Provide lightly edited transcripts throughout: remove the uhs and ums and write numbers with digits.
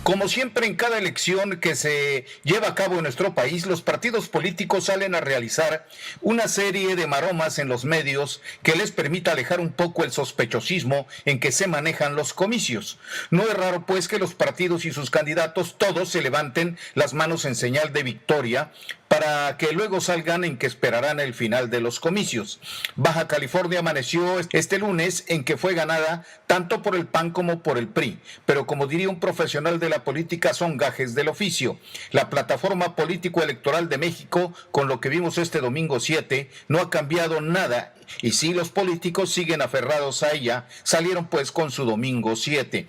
Como siempre en cada elección que se lleva a cabo en nuestro país, los partidos políticos salen a realizar una serie de maromas en los medios que les permita alejar un poco el sospechosismo en que se manejan los comicios. No es raro pues que los partidos y sus candidatos todos se levanten las manos en señal de victoria para que luego salgan en que esperarán el final de los comicios. Baja California amaneció este lunes en que fue ganada tanto por el PAN como por el PRI, pero como diría un profesional de la política, son gajes del oficio. La plataforma político-electoral de México, con lo que vimos este domingo 7, no ha cambiado nada. Y si los políticos siguen aferrados a ella, salieron pues con su domingo 7.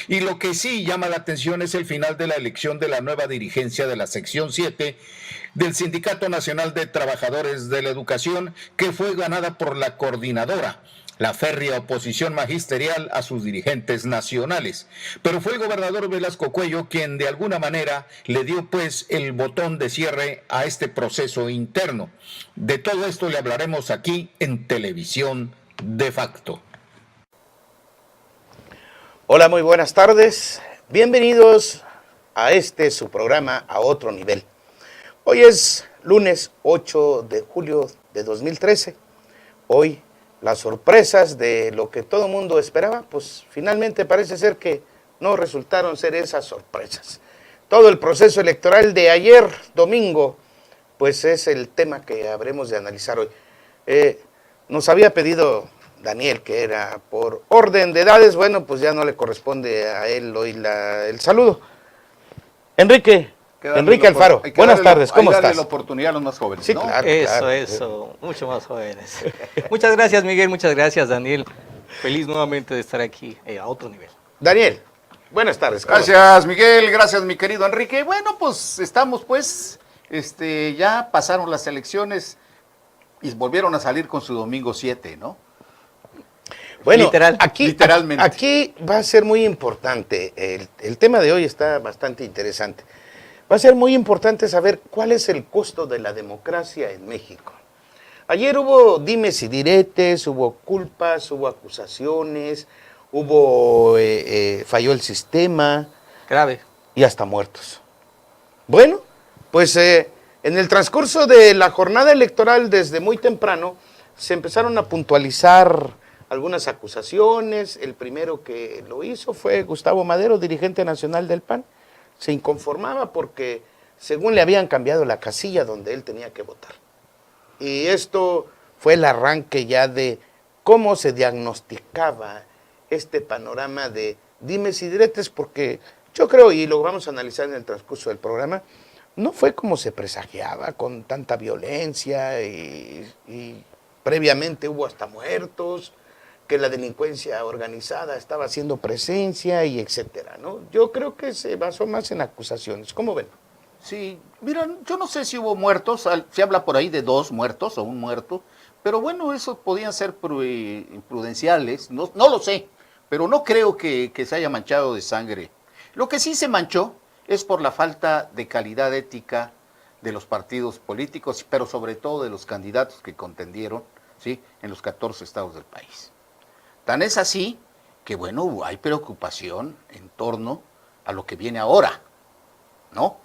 Y lo que sí llama la atención es el final de la elección de la nueva dirigencia de la sección 7 del Sindicato Nacional de Trabajadores de la Educación, que fue ganada por la coordinadora, la férrea oposición magisterial a sus dirigentes nacionales. Pero fue el gobernador Velasco Cuello quien de alguna manera le dio pues el botón de cierre a este proceso interno. De todo esto le hablaremos aquí en Televisión de Facto. Hola, muy buenas tardes. Bienvenidos a su programa A Otro Nivel. Hoy es lunes 8 de julio de 2013. Hoy las sorpresas de lo que todo el mundo esperaba, pues finalmente parece ser que no resultaron ser esas sorpresas. Todo el proceso electoral de ayer, domingo, pues es el tema que habremos de analizar hoy. Nos había pedido Daniel, que era por orden de edades, bueno, pues ya no le corresponde a él hoy el saludo. Enrique Alfaro, buenas tardes, ¿cómo estás? Hay que darle la oportunidad a los más jóvenes, Sí, ¿no? claro, Eso, mucho más jóvenes. Muchas gracias, Miguel, muchas gracias, Daniel. Feliz nuevamente de estar aquí a otro nivel. Daniel, buenas tardes. Gracias, Miguel, gracias, mi querido Enrique. Bueno, pues estamos pues, ya pasaron las elecciones y volvieron a salir con su domingo 7, ¿no? Bueno, literalmente. Aquí va a ser muy importante, el tema de hoy está bastante interesante. Va a ser muy importante saber cuál es el costo de la democracia en México. Ayer hubo dimes y diretes, hubo culpas, hubo acusaciones, falló el sistema. Grave. Y hasta muertos. Bueno, pues en el transcurso de la jornada electoral desde muy temprano se empezaron a puntualizar algunas acusaciones. El primero que lo hizo fue Gustavo Madero, dirigente nacional del PAN. Se inconformaba porque según le habían cambiado la casilla donde él tenía que votar. Y esto fue el arranque ya de cómo se diagnosticaba este panorama de dimes y diretes, porque yo creo, y lo vamos a analizar en el transcurso del programa, no fue como se presagiaba, con tanta violencia y previamente hubo hasta muertos, que la delincuencia organizada estaba haciendo presencia y etcétera, ¿no? Yo creo que se basó más en acusaciones. ¿Cómo ven? Sí, mira, yo no sé si hubo muertos, se habla por ahí de 2 muertos o 1 muerto, pero bueno, esos podían ser imprudenciales, no lo sé, pero no creo que se haya manchado de sangre. Lo que sí se manchó es por la falta de calidad ética de los partidos políticos, pero sobre todo de los candidatos que contendieron, ¿sí?, en los 14 estados del país. Tan es así que, bueno, hay preocupación en torno a lo que viene ahora, ¿no?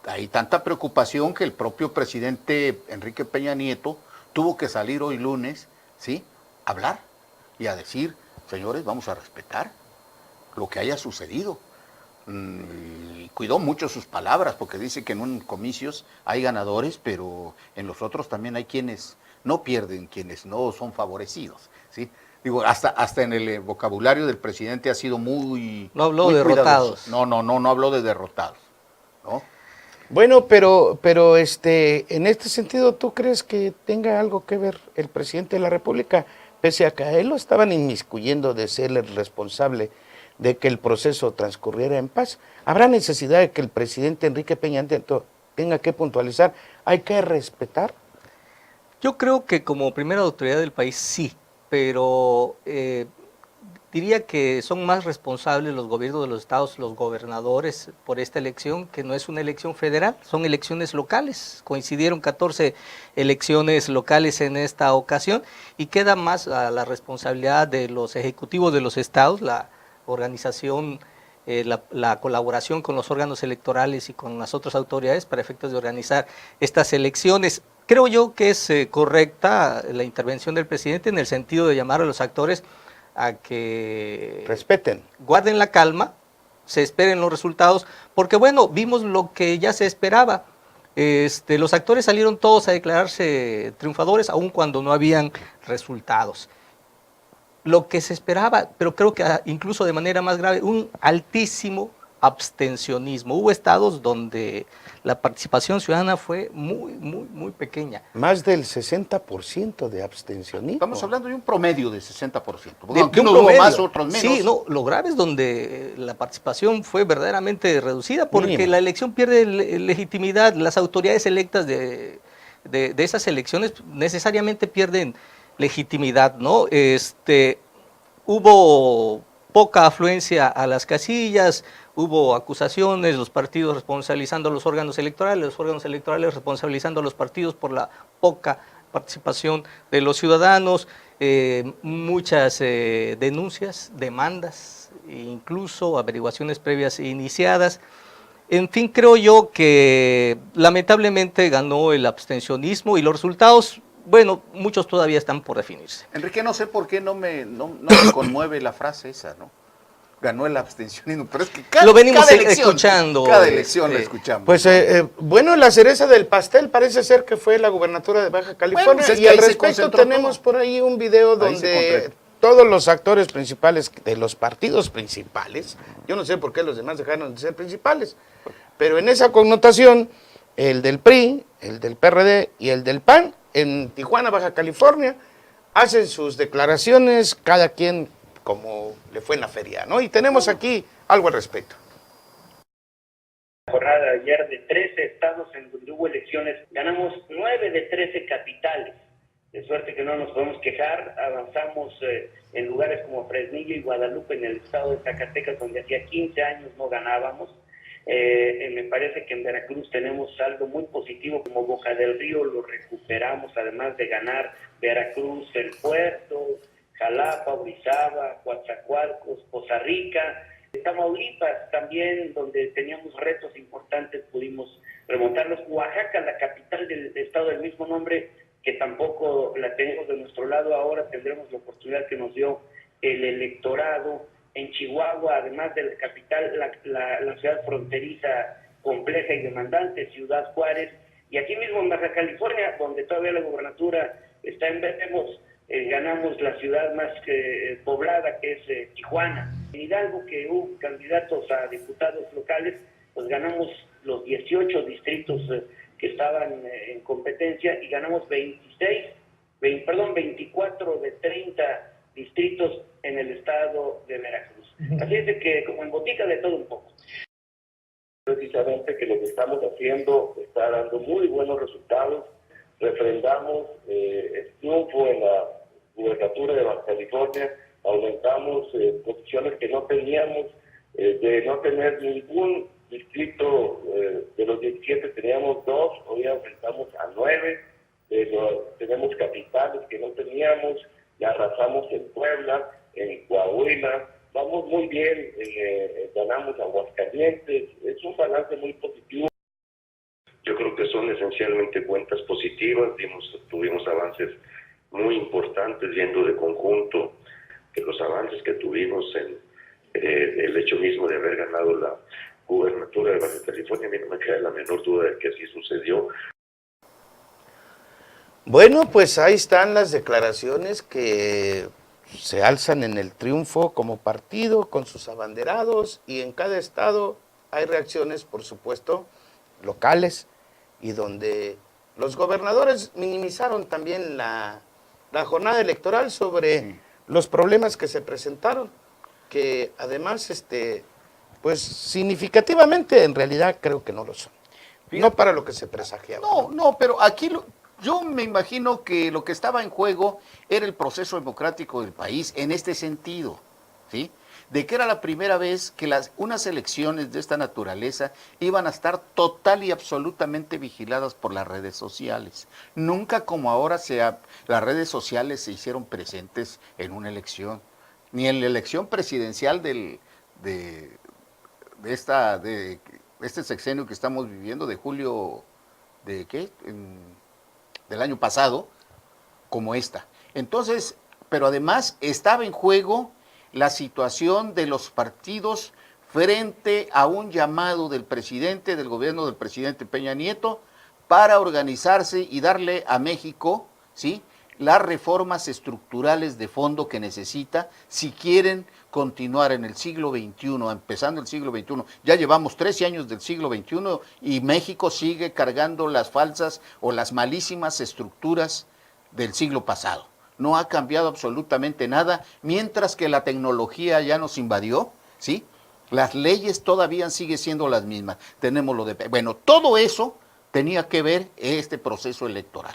Hay tanta preocupación que el propio presidente Enrique Peña Nieto tuvo que salir hoy lunes, ¿sí?, a hablar y a decir, señores, vamos a respetar lo que haya sucedido. Cuidó mucho sus palabras porque dice que en un comicios hay ganadores, pero en los otros también hay quienes no pierden, quienes no son favorecidos, ¿sí? Digo, hasta en el vocabulario del presidente ha sido muy... No habló muy de derrotados. No habló de derrotados, ¿no? Bueno, pero en este sentido, ¿tú crees que tenga algo que ver el presidente de la República? Pese a que a él lo estaban inmiscuyendo de ser el responsable de que el proceso transcurriera en paz. ¿Habrá necesidad de que el presidente Enrique Peña Nieto tenga que puntualizar? ¿Hay que respetar? Yo creo que como primera autoridad del país sí, pero diría que son más responsables los gobiernos de los estados, los gobernadores por esta elección, que no es una elección federal, son elecciones locales. Coincidieron 14 elecciones locales en esta ocasión y queda más a la responsabilidad de los ejecutivos de los estados, la organización la colaboración con los órganos electorales y con las otras autoridades para efectos de organizar estas elecciones. Creo yo que es correcta la intervención del presidente en el sentido de llamar a los actores a que respeten, guarden la calma, se esperen los resultados, porque bueno, vimos lo que ya se esperaba. Los actores salieron todos a declararse triunfadores, aun cuando no habían resultados. Lo que se esperaba, pero creo que incluso de manera más grave, un altísimo abstencionismo. Hubo estados donde la participación ciudadana fue muy pequeña. Más del 60% de abstencionismo. Estamos hablando de un promedio de 60%. De Aunque un unos hubo promedio. más, otros menos. Sí, no, lo grave es donde la participación fue verdaderamente reducida, porque Mínimo. la elección pierde legitimidad. Las autoridades electas de esas elecciones necesariamente pierden legitimidad, ¿no? Hubo poca afluencia a las casillas, hubo acusaciones, los partidos responsabilizando a los órganos electorales responsabilizando a los partidos por la poca participación de los ciudadanos, muchas denuncias, demandas, incluso averiguaciones previas iniciadas. En fin, creo yo que lamentablemente ganó el abstencionismo y los resultados, bueno, muchos todavía están por definirse. Enrique, no sé por qué no me conmueve la frase esa, ¿no? Ganó el abstencionismo, pero es que lo venimos cada elección, escuchando. Cada elección la escuchamos. Pues bueno, la cereza del pastel parece ser que fue la gubernatura de Baja California. Bueno, pues es y que al ahí se respecto concentró tenemos todo. por ahí un video Ahí se donde concretó. todos los actores principales de los partidos principales, yo no sé por qué los demás dejaron de ser principales, pero en esa connotación, el del PRI, el del PRD y el del PAN, en Tijuana, Baja California, hacen sus declaraciones, cada quien como le fue en la feria, ¿no? Y tenemos aquí algo al respecto. Jornada de ayer de 13 estados en donde hubo elecciones, ganamos 9 de 13 capitales, de suerte que no nos podemos quejar. Avanzamos en lugares como Fresnillo y Guadalupe en el estado de Zacatecas, donde hacía 15 años no ganábamos. Me parece que en Veracruz tenemos saldo muy positivo, como Boca del Río lo recuperamos, además de ganar Veracruz, El Puerto, Jalapa, Orizaba, Coatzacoalcos, Poza Rica. Tamaulipas también, donde teníamos retos importantes, pudimos remontarlos. Oaxaca, la capital del estado del mismo nombre, que tampoco la tenemos de nuestro lado, ahora tendremos la oportunidad que nos dio el electorado. En Chihuahua, además de la capital, la ciudad fronteriza compleja y demandante, Ciudad Juárez, y aquí mismo en Baja California, donde todavía la gubernatura está en veremos, ganamos la ciudad más poblada, que es Tijuana. En Hidalgo, que hubo candidatos a diputados locales, pues ganamos los 18 distritos que estaban en competencia y ganamos 24 de 30 distritos en el estado de Veracruz. Así es de que, como en botica, de todo un poco. Precisamente que lo que estamos haciendo está dando muy buenos resultados. Refrendamos el triunfo en la gubernatura de Baja California, aumentamos posiciones que no teníamos, de no tener ningún distrito de los 17 teníamos 2, hoy aumentamos a 9, tenemos capitales que no teníamos, ya arrasamos en Puebla, en Coahuila, vamos muy bien, ganamos Aguascalientes, es un balance muy positivo. Yo creo que son esencialmente cuentas positivas, tuvimos avances muy importantes viendo de conjunto que los avances que tuvimos en el hecho mismo de haber ganado la gubernatura de Baja California, a mí no me queda la menor duda de que así sucedió. Bueno, pues ahí están las declaraciones que se alzan en el triunfo como partido con sus abanderados, y en cada estado hay reacciones, por supuesto, locales, y donde los gobernadores minimizaron también la jornada electoral sobre los problemas que se presentaron, que además, pues significativamente en realidad creo que no lo son. No para lo que se presagiaba. No, pero aquí yo me imagino que lo que estaba en juego era el proceso democrático del país en este sentido, ¿sí? De que era la primera vez que unas elecciones de esta naturaleza iban a estar total y absolutamente vigiladas por las redes sociales. Nunca como ahora las redes sociales se hicieron presentes en una elección, ni en la elección presidencial de este sexenio que estamos viviendo, de julio, ¿de qué? Del año pasado, como esta. Entonces, pero además estaba en juego la situación de los partidos frente a un llamado del presidente, del gobierno del presidente Peña Nieto, para organizarse y darle a México, ¿sí?, las reformas estructurales de fondo que necesita si quieren continuar en el siglo XXI, empezando el siglo XXI. Ya llevamos 13 años del siglo XXI y México sigue cargando las falsas o las malísimas estructuras del siglo pasado. No ha cambiado absolutamente nada, mientras que la tecnología ya nos invadió, ¿sí? Las leyes todavía siguen siendo las mismas. Tenemos lo de... Bueno, todo eso tenía que ver este proceso electoral.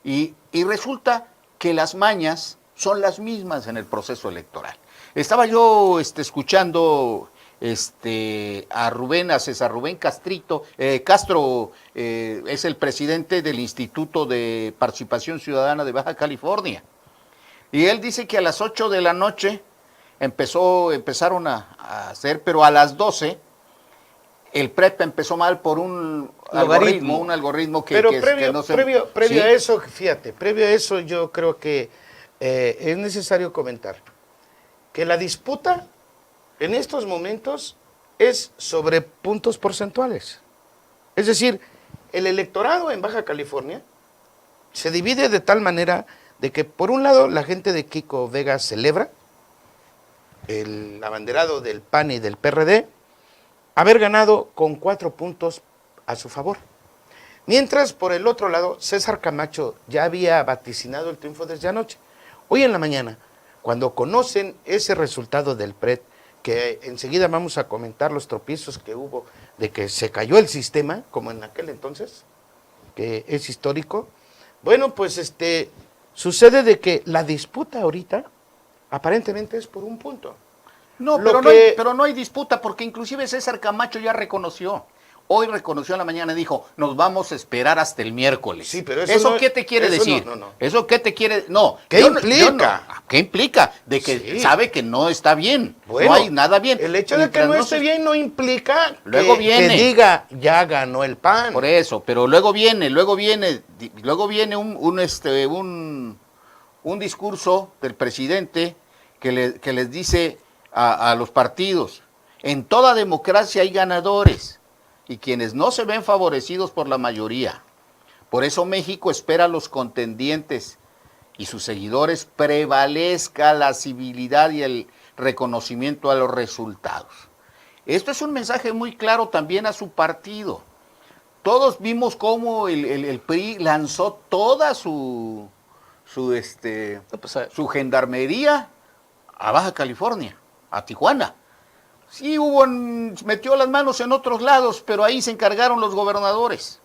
Y resulta que las mañas son las mismas en el proceso electoral. Estaba yo escuchando a César Rubén Castro, es el presidente del Instituto de Participación Ciudadana de Baja California. Y él dice que a las 8 de la noche empezaron a hacer, pero a las 12 el PREP empezó mal por un algoritmo que, pero que no se... previo ¿sí? a eso, fíjate, previo a eso yo creo que es necesario comentar que la disputa en estos momentos es sobre puntos porcentuales. Es decir, el electorado en Baja California se divide de tal manera de que por un lado la gente de Kiko Vega celebra el abanderado del PAN y del PRD haber ganado con 4 puntos a su favor. Mientras, por el otro lado, César Camacho ya había vaticinado el triunfo desde anoche. Hoy en la mañana, cuando conocen ese resultado del PRED, que enseguida vamos a comentar los tropiezos que hubo de que se cayó el sistema, como en aquel entonces, que es histórico, bueno, pues sucede de que la disputa ahorita aparentemente es por un punto. No, pero no hay disputa, porque inclusive César Camacho ya reconoció. Hoy reconoció en la mañana y dijo, nos vamos a esperar hasta el miércoles. Sí, pero eso no, ¿qué te quiere eso decir? no. ¿Eso qué te quiere? No. ¿Qué implica? ¿Qué implica? De que Sí. sabe que no está bien. Bueno, no hay nada bien. El hecho de que Mientras no esté se- bien no implica Luego que viene. diga, ya ganó el PAN. Por eso, pero luego viene un discurso del presidente que les dice a los partidos, en toda democracia hay ganadores y quienes no se ven favorecidos por la mayoría. Por eso México espera a los contendientes y sus seguidores prevalezca la civilidad y el reconocimiento a los resultados. Esto es un mensaje muy claro también a su partido. Todos vimos cómo el PRI lanzó toda su gendarmería a Baja California, a Tijuana. Sí metió las manos en otros lados, pero ahí se encargaron los gobernadores.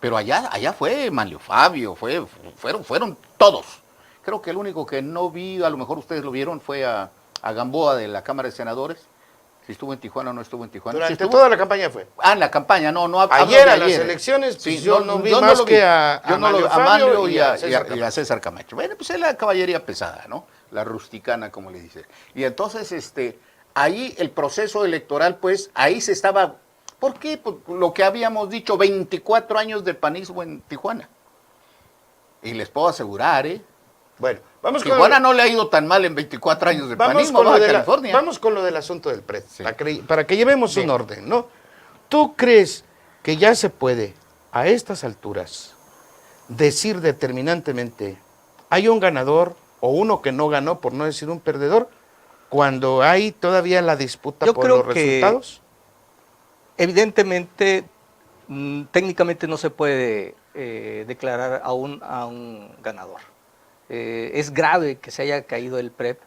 Pero allá fue Manlio Fabio, fueron todos. Creo que el único que no vi, a lo mejor ustedes lo vieron, fue a Gamboa de la Cámara de Senadores. Si estuvo en Tijuana o no estuvo en Tijuana. Durante ¿Sí estuvo? toda la campaña fue. En la campaña, no. Ayer hablo a de las elecciones, Sí, pues, yo no vi yo más lo que a Yo no Manlio lo- a Fabio Manlio y a César Camacho. Bueno, pues es la caballería pesada, ¿no? La rusticana, como le dice. Y entonces, ahí el proceso electoral, pues, ahí se estaba... ¿Por qué? Pues, lo que habíamos dicho, 24 años de panismo en Tijuana. Y les puedo asegurar, Bueno, vamos Tijuana no le ha ido tan mal en 24 años de panismo a Baja California. Vamos con lo del asunto del PRED, Sí. para que llevemos un orden, ¿no? ¿Tú crees que ya se puede, a estas alturas, decir determinantemente, hay un ganador o uno que no ganó, por no decir un perdedor, cuando hay todavía la disputa Yo por creo los que- resultados? Evidentemente, técnicamente no se puede declarar a un ganador. Es grave que se haya caído el PREP.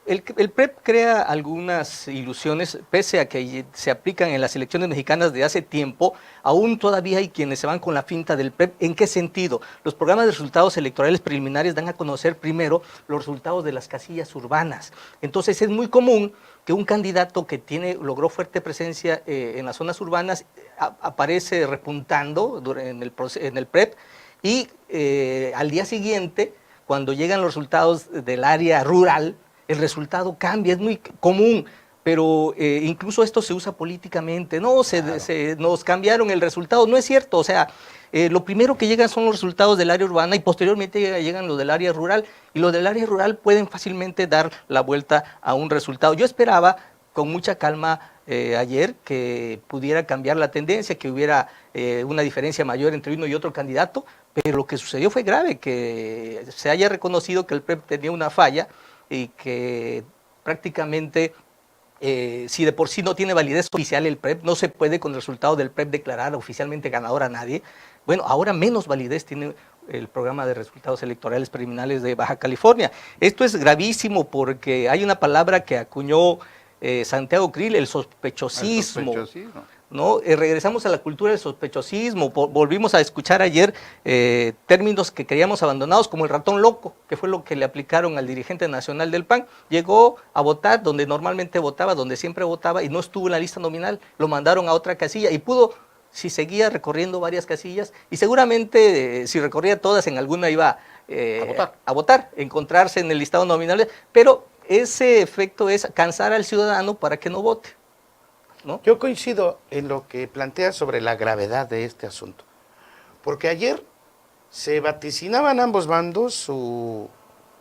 El PREP crea algunas ilusiones, pese a que se aplican en las elecciones mexicanas de hace tiempo, aún todavía hay quienes se van con la finta del PREP. ¿En qué sentido? Los programas de resultados electorales preliminares dan a conocer primero los resultados de las casillas urbanas. Entonces es muy común que un candidato que logró fuerte presencia en las zonas urbanas aparece repuntando en el PREP y al día siguiente, cuando llegan los resultados del área rural, el resultado cambia. Es muy común. pero incluso esto se usa políticamente, no, nos cambiaron el resultado, no es cierto, o sea, lo primero que llegan son los resultados del área urbana y posteriormente llegan los del área rural, y los del área rural pueden fácilmente dar la vuelta a un resultado. Yo esperaba con mucha calma ayer que pudiera cambiar la tendencia, que hubiera una diferencia mayor entre uno y otro candidato, pero lo que sucedió fue grave, que se haya reconocido que el PREP tenía una falla y que prácticamente, si de por sí no tiene validez oficial el PREP, no se puede con el resultado del PREP declarar oficialmente ganador a nadie. Bueno, ahora menos validez tiene el programa de resultados electorales preliminares de Baja California. Esto es gravísimo porque hay una palabra que acuñó Santiago Krill, el sospechosismo. El sospechosismo. ¿No? Regresamos a la cultura del sospechosismo, volvimos a escuchar ayer términos que creíamos abandonados, como el ratón loco, que fue lo que le aplicaron al dirigente nacional del PAN. Llegó a votar donde normalmente votaba, donde siempre votaba, y no estuvo en la lista nominal, lo mandaron a otra casilla y pudo, si seguía recorriendo varias casillas, y seguramente si recorría todas, en alguna iba a votar, encontrarse en el listado nominal, pero ese efecto es cansar al ciudadano para que no vote, ¿no? Yo coincido en lo que plantea sobre la gravedad de este asunto, porque ayer se vaticinaban ambos bandos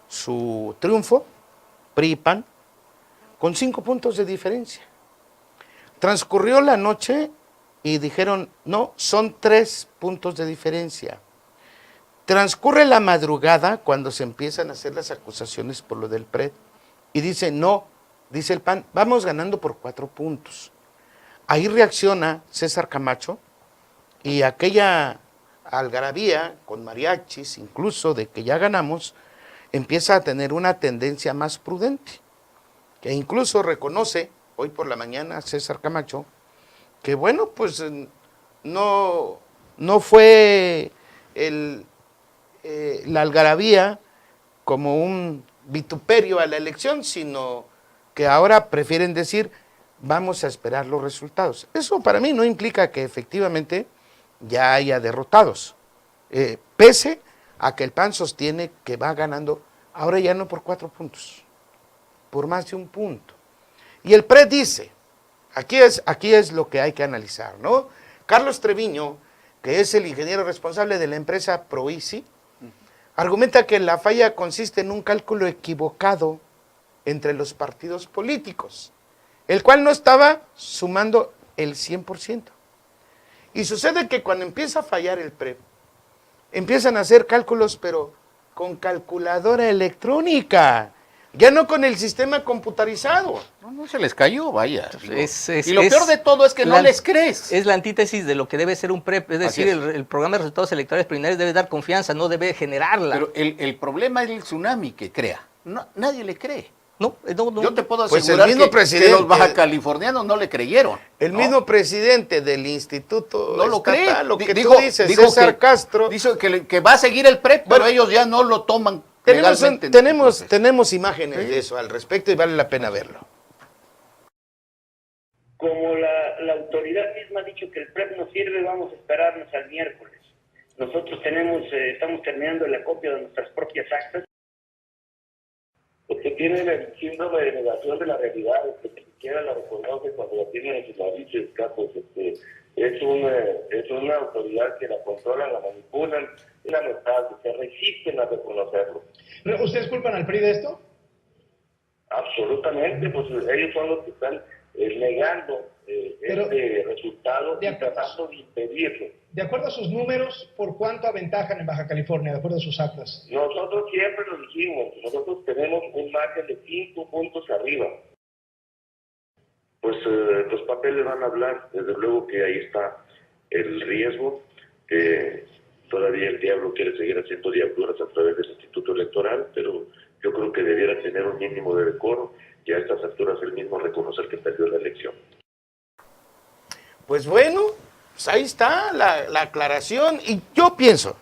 su triunfo, PRI y PAN, con 5 puntos de diferencia. Transcurrió la noche y dijeron, no, son 3 puntos de diferencia. Transcurre la madrugada cuando se empiezan a hacer las acusaciones por lo del PRED, y dice, no, dice el PAN, vamos ganando por 4 puntos. Ahí reacciona César Camacho y aquella algarabía con mariachis, incluso de que ya ganamos, empieza a tener una tendencia más prudente, que incluso reconoce, hoy por la mañana, César Camacho, que bueno, pues no fue la algarabía como un vituperio a la elección, sino que ahora prefieren decir, vamos a esperar los resultados. Eso para mí no implica que efectivamente ya haya derrotados, pese a que el PAN sostiene que va ganando, ahora ya no por 4 puntos, por más de 1 punto. Y el PRED dice, aquí es lo que hay que analizar, ¿no? Carlos Treviño, que es el ingeniero responsable de la empresa Proisi, argumenta que la falla consiste en un cálculo equivocado entre los partidos políticos, el cual no estaba sumando el 100%. Y sucede que cuando empieza a fallar el PREP, empiezan a hacer cálculos, pero con calculadora electrónica, ya no con el sistema computarizado. No se les cayó, vaya. Y lo peor de todo es que no les crees. Es la antítesis de lo que debe ser un PREP, es decir, el programa de resultados electorales preliminares debe dar confianza, no debe generarla. Pero el problema es el tsunami que crea. No, nadie le cree. No. Yo te puedo Pues asegurar el mismo presidente, que los bajacalifornianos no le creyeron. El mismo presidente del instituto no lo cree. estatal, lo que tú dices, César Castro. Dice que va a seguir el PREP, pero ellos ya no lo toman legalmente. Tenemos imágenes de eso al respecto y vale la pena verlo. Como la autoridad misma ha dicho que el PREP no sirve, vamos a esperarnos al miércoles. Nosotros estamos terminando el acopio de nuestras propias actas. Porque tienen el síndrome de negación de la realidad, que ni siquiera la reconoce cuando la tienen en sus narices, capos. Es una autoridad que la controlan, la manipulan, es lamentable, se resisten a reconocerlo. ¿Pero ustedes culpan al PRI de esto? Absolutamente, pues ellos son los que están negando este resultado y tratando de impedirlo. De acuerdo a sus números, ¿por cuánto aventajan en Baja California, de acuerdo a sus actas? Nosotros siempre lo dijimos, nosotros tenemos un margen de 5 puntos arriba. Pues los papeles van a hablar, desde luego que ahí está el riesgo, que todavía el diablo quiere seguir haciendo diabluras a través del Instituto Electoral, pero yo creo que debiera tener un mínimo de decoro y a estas alturas él mismo reconocer que perdió la elección. Pues bueno, pues ahí está la aclaración, y yo pienso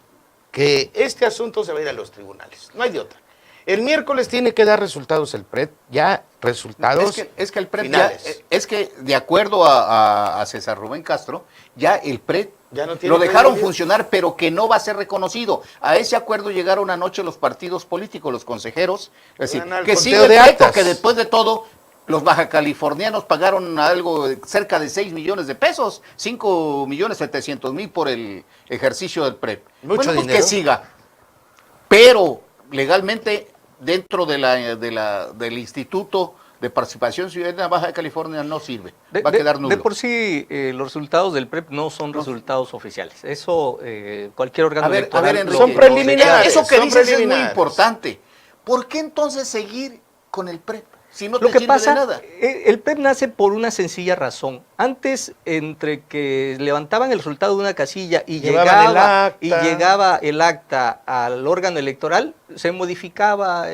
que este asunto se va a ir a los tribunales, no hay de otra. El miércoles tiene que dar resultados el PRED, ya resultados es que el PRED finales. es que de acuerdo a César Rubén Castro, ya el PRED ya no tiene lo dejaron credibilidad. funcionar, pero que no va a ser reconocido. A ese acuerdo llegaron anoche los partidos políticos, los consejeros, es decir, Van al que conteo sigue el de PRED, actas. porque después de todo Los bajacalifornianos pagaron algo cerca de 6 millones de pesos, 5.700.000 por el ejercicio del PREP. Mucho Bueno, pues dinero. que siga. Pero legalmente dentro del Instituto de Participación Ciudadana Baja California no sirve. Va a quedar nulo. De por sí, los resultados del PREP no son resultados oficiales. Eso cualquier órgano electoral Enrique, son preliminares. Eso que son dices es muy preliminares. importante. ¿Por qué entonces seguir con el PREP? Si no te Lo que sirve pasa, de nada. el PREP nace por una sencilla razón. Antes, entre que levantaban el resultado de una casilla y Llevaban llegaba el acta al órgano electoral, se modificaba,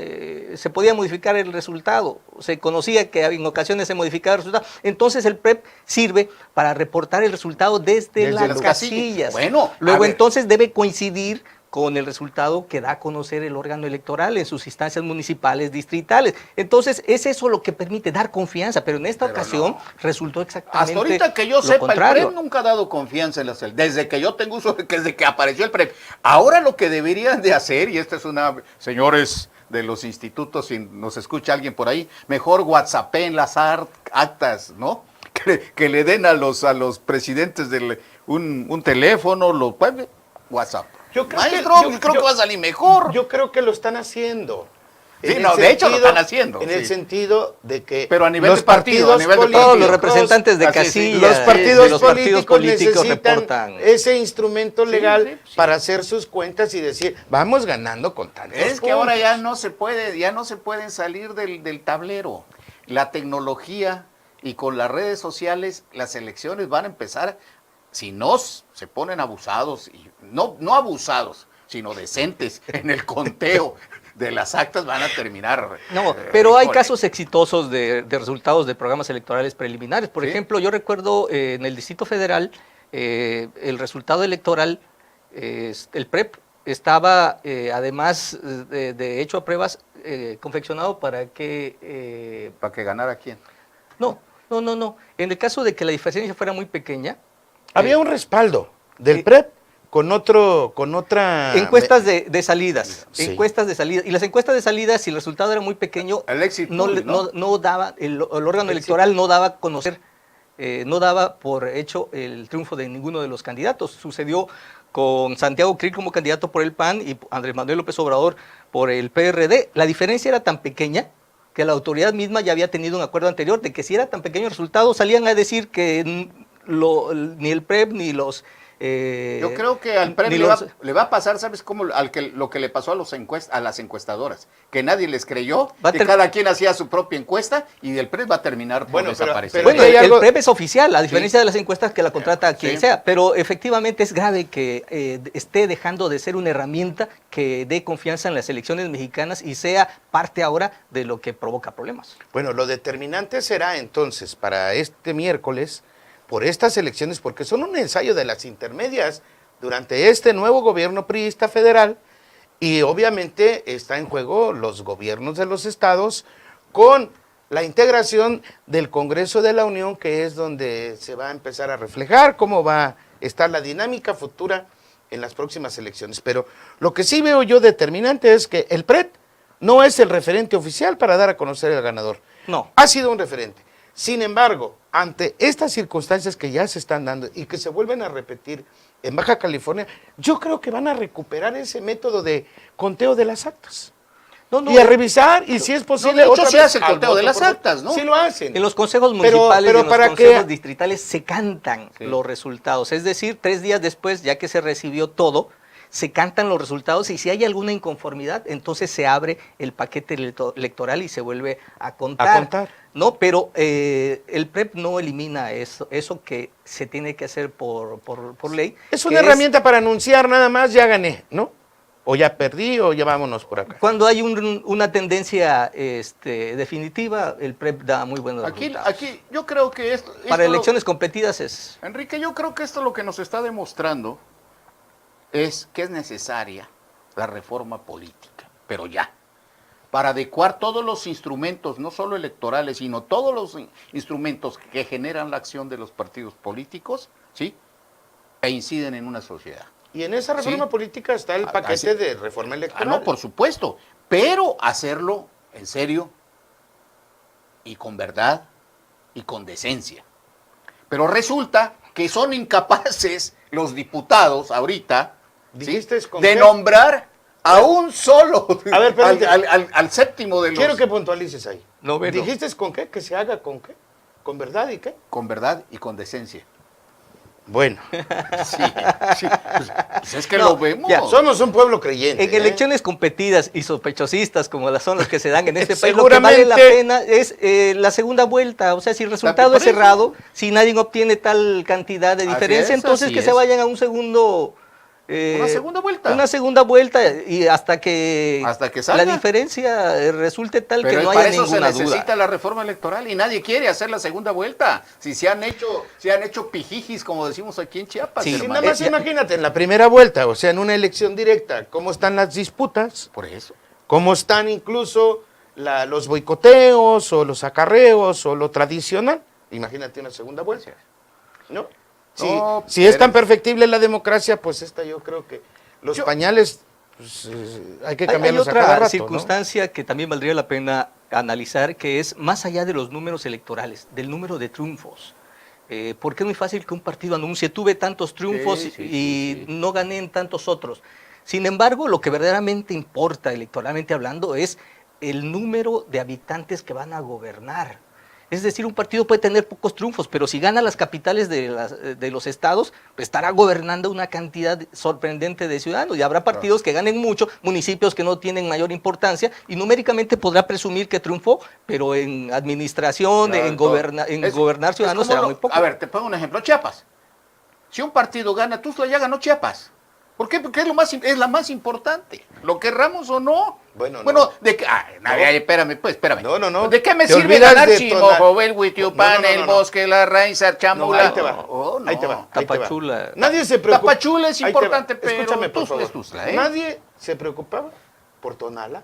se podía modificar el resultado. Se conocía que en ocasiones se modificaba el resultado. Entonces el PREP sirve para reportar el resultado desde las las casillas. casillas. Bueno, luego a ver. entonces debe coincidir con el resultado que da a conocer el órgano electoral en sus instancias municipales, distritales. Entonces, es eso lo que permite dar confianza, pero en esta ocasión resultó exactamente Hasta ahorita que yo lo sepa, contrario. el PREP nunca ha dado confianza en las elecciones. Desde que yo tengo uso, desde que apareció el PREP. Ahora lo que deberían de hacer, y esta es una, señores de los institutos, si nos escucha alguien por ahí, mejor WhatsAppen las actas, ¿no? Que le den a los presidentes un teléfono, WhatsApp. Yo creo Maestro, que, creo que va a salir mejor. Yo creo que lo están haciendo. Sí, En no, el de hecho lo sentido- están haciendo, En sí. el sentido de que Pero a nivel los de partido, partidos a nivel de políticos, Todos los representantes de Así, sí. casilla los partidos, de los partidos políticos necesitan reportan. ese instrumento legal sí. para hacer sus cuentas y decir, vamos ganando con tantos Es que ahora puntos". ya no se pueden salir del tablero. La tecnología y con las redes sociales, las elecciones van a empezar, si no se ponen abusados, y no abusados, sino decentes en el conteo de las actas, van a terminar. No, pero hay híjole. casos exitosos de resultados de programas electorales preliminares. Por ¿Sí? ejemplo, yo recuerdo en el Distrito Federal, el resultado electoral, el PREP, estaba además de hecho a pruebas confeccionado para que... ¿Para que ganara quién? no. En el caso de que la diferencia fuera muy pequeña, Había un respaldo del PREP con otra encuestas de salidas, Sí. encuestas de salidas, y las encuestas de salidas, si el resultado era muy pequeño, El exit no, poll, ¿no? no daba, el órgano electoral no daba a conocer, no daba por hecho el triunfo de ninguno de los candidatos. Sucedió con Santiago Krill como candidato por el PAN y Andrés Manuel López Obrador por el PRD. La diferencia era tan pequeña que la autoridad misma ya había tenido un acuerdo anterior de que si era tan pequeño el resultado, salían a decir que ni el PREP ni los... Yo creo que al PREP ni le va a pasar, ¿sabes cómo? Lo que le pasó a las encuestadoras, que nadie les creyó, que cada quien hacía su propia encuesta y el PREP va a terminar por Bueno, desaparecer. pero Bueno, hay el algo- PREP es oficial, a diferencia de las encuestas que la contrata quien Sí. sea, pero efectivamente es grave que esté dejando de ser una herramienta que dé confianza en las elecciones mexicanas y sea parte ahora de lo que provoca problemas. Bueno, lo determinante será entonces para este miércoles, por estas elecciones, porque son un ensayo de las intermedias durante este nuevo gobierno priista federal, y obviamente está en juego los gobiernos de los estados con la integración del Congreso de la Unión, que es donde se va a empezar a reflejar cómo va a estar la dinámica futura en las próximas elecciones. Pero lo que sí veo yo determinante es que el PREP no es el referente oficial para dar a conocer al ganador. No. Ha sido un referente. Sin embargo, ante estas circunstancias que ya se están dando y que se vuelven a repetir en Baja California, yo creo que van a recuperar ese método de conteo de las actas. No, Y a revisar, y si es posible, de hecho, otra se vez hace el al conteo de voto las por- actas, ¿no? Sí lo hacen. En los consejos Pero- municipales pero y en para los consejos que- distritales se cantan Sí. los resultados. Es decir, 3 días después, ya que se recibió todo, se cantan los resultados y si hay alguna inconformidad, entonces se abre el paquete electoral y se vuelve a contar. A contar. No, pero el PREP no elimina eso que se tiene que hacer por ley. Es que una herramienta para anunciar nada más, ya gané, ¿no? O ya perdí, o ya vámonos por acá. Cuando hay una tendencia definitiva, el PREP da muy buenos resultados. Aquí yo creo que esto Para lo- elecciones competidas es... Enrique, yo creo que esto lo que nos está demostrando es que es necesaria la reforma política, pero ya, para adecuar todos los instrumentos, no solo electorales, sino todos los instrumentos que generan la acción de los partidos políticos, ¿sí? E inciden en una sociedad. Y en esa reforma Sí. política está el paquete Así- de reforma electoral. No, por supuesto, pero hacerlo en serio y con verdad y con decencia. Pero resulta que son incapaces los diputados ahorita, ¿sí?, ¿Dijiste con de qué? nombrar a un solo, A ver, espérate. al séptimo de los... Quiero que puntualices ahí. Noveno. ¿Dijiste con qué? ¿Que se haga con qué? ¿Con verdad y qué? Con verdad y con decencia. Bueno, Sí, sí. Pues es que No, lo vemos. ya, somos un pueblo creyente. En elecciones competidas y sospechosistas como las son las que se dan en este país, lo que Seguramente- vale la pena es la segunda vuelta. O sea, si el resultado por es eso. cerrado, si nadie obtiene tal cantidad de Así diferencia, es, entonces así que es. se vayan a un segundo... Una segunda vuelta. Una segunda vuelta y hasta que salga. la diferencia resulte tal Pero que no para haya eso se ninguna necesita duda. la reforma electoral y nadie quiere hacer la segunda vuelta. Si se han hecho pijijis, como decimos aquí en Chiapas, Sí, Sí, hermano. nada más imagínate, en la primera vuelta, o sea, en una elección directa, cómo están las disputas, Por eso. cómo están incluso los boicoteos o los acarreos o lo tradicional. Imagínate una segunda vuelta, ¿no? No, Si es tan pero- perfectible la democracia, pues esta yo creo que los pañales pues, hay que Hay cambiarlos a otra cada rato, ¿no? circunstancia que también valdría la pena analizar, que es más allá de los números electorales, del número de triunfos. Porque es muy fácil que un partido anuncie, tuve tantos triunfos Sí, sí, y sí. no gané en tantos otros. Sin embargo, lo que verdaderamente importa electoralmente hablando es el número de habitantes que van a gobernar. Es decir, un partido puede tener pocos triunfos, pero si gana las capitales de los estados, pues estará gobernando una cantidad sorprendente de ciudadanos. Y habrá partidos que ganen mucho, municipios que no tienen mayor importancia, y numéricamente podrá presumir que triunfó, pero en administración, Claro, en es- gobernar es ciudadanos como será muy poco. A ver, te pongo un ejemplo. Chiapas. Si un partido gana, Tuzla ya ganó Chiapas. ¿Por qué? Porque es la más importante. Lo querramos o no. Bueno, no. de que... espérame, pues, espérame. No. ¿De qué me Te sirve olvidas ganar de Chimo, Tonal- Jovel, Huitiupan, No. el Bosque, la Raíza, No, Chamula? ahí te va, Oh, no. ahí te va. Tapachula. Nadie se preocupa. Tapachula es Ahí te va. importante, pero Escúchame, por Tuzla favor. es Tuzla, ¿eh? Nadie se preocupaba por Tonalá.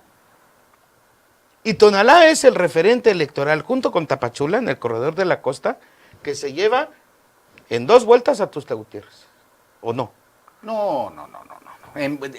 Y Tonalá es el referente electoral junto con Tapachula en el corredor de la costa que se lleva en 2 vueltas a Tuxtla Gutiérrez. ¿O no? No.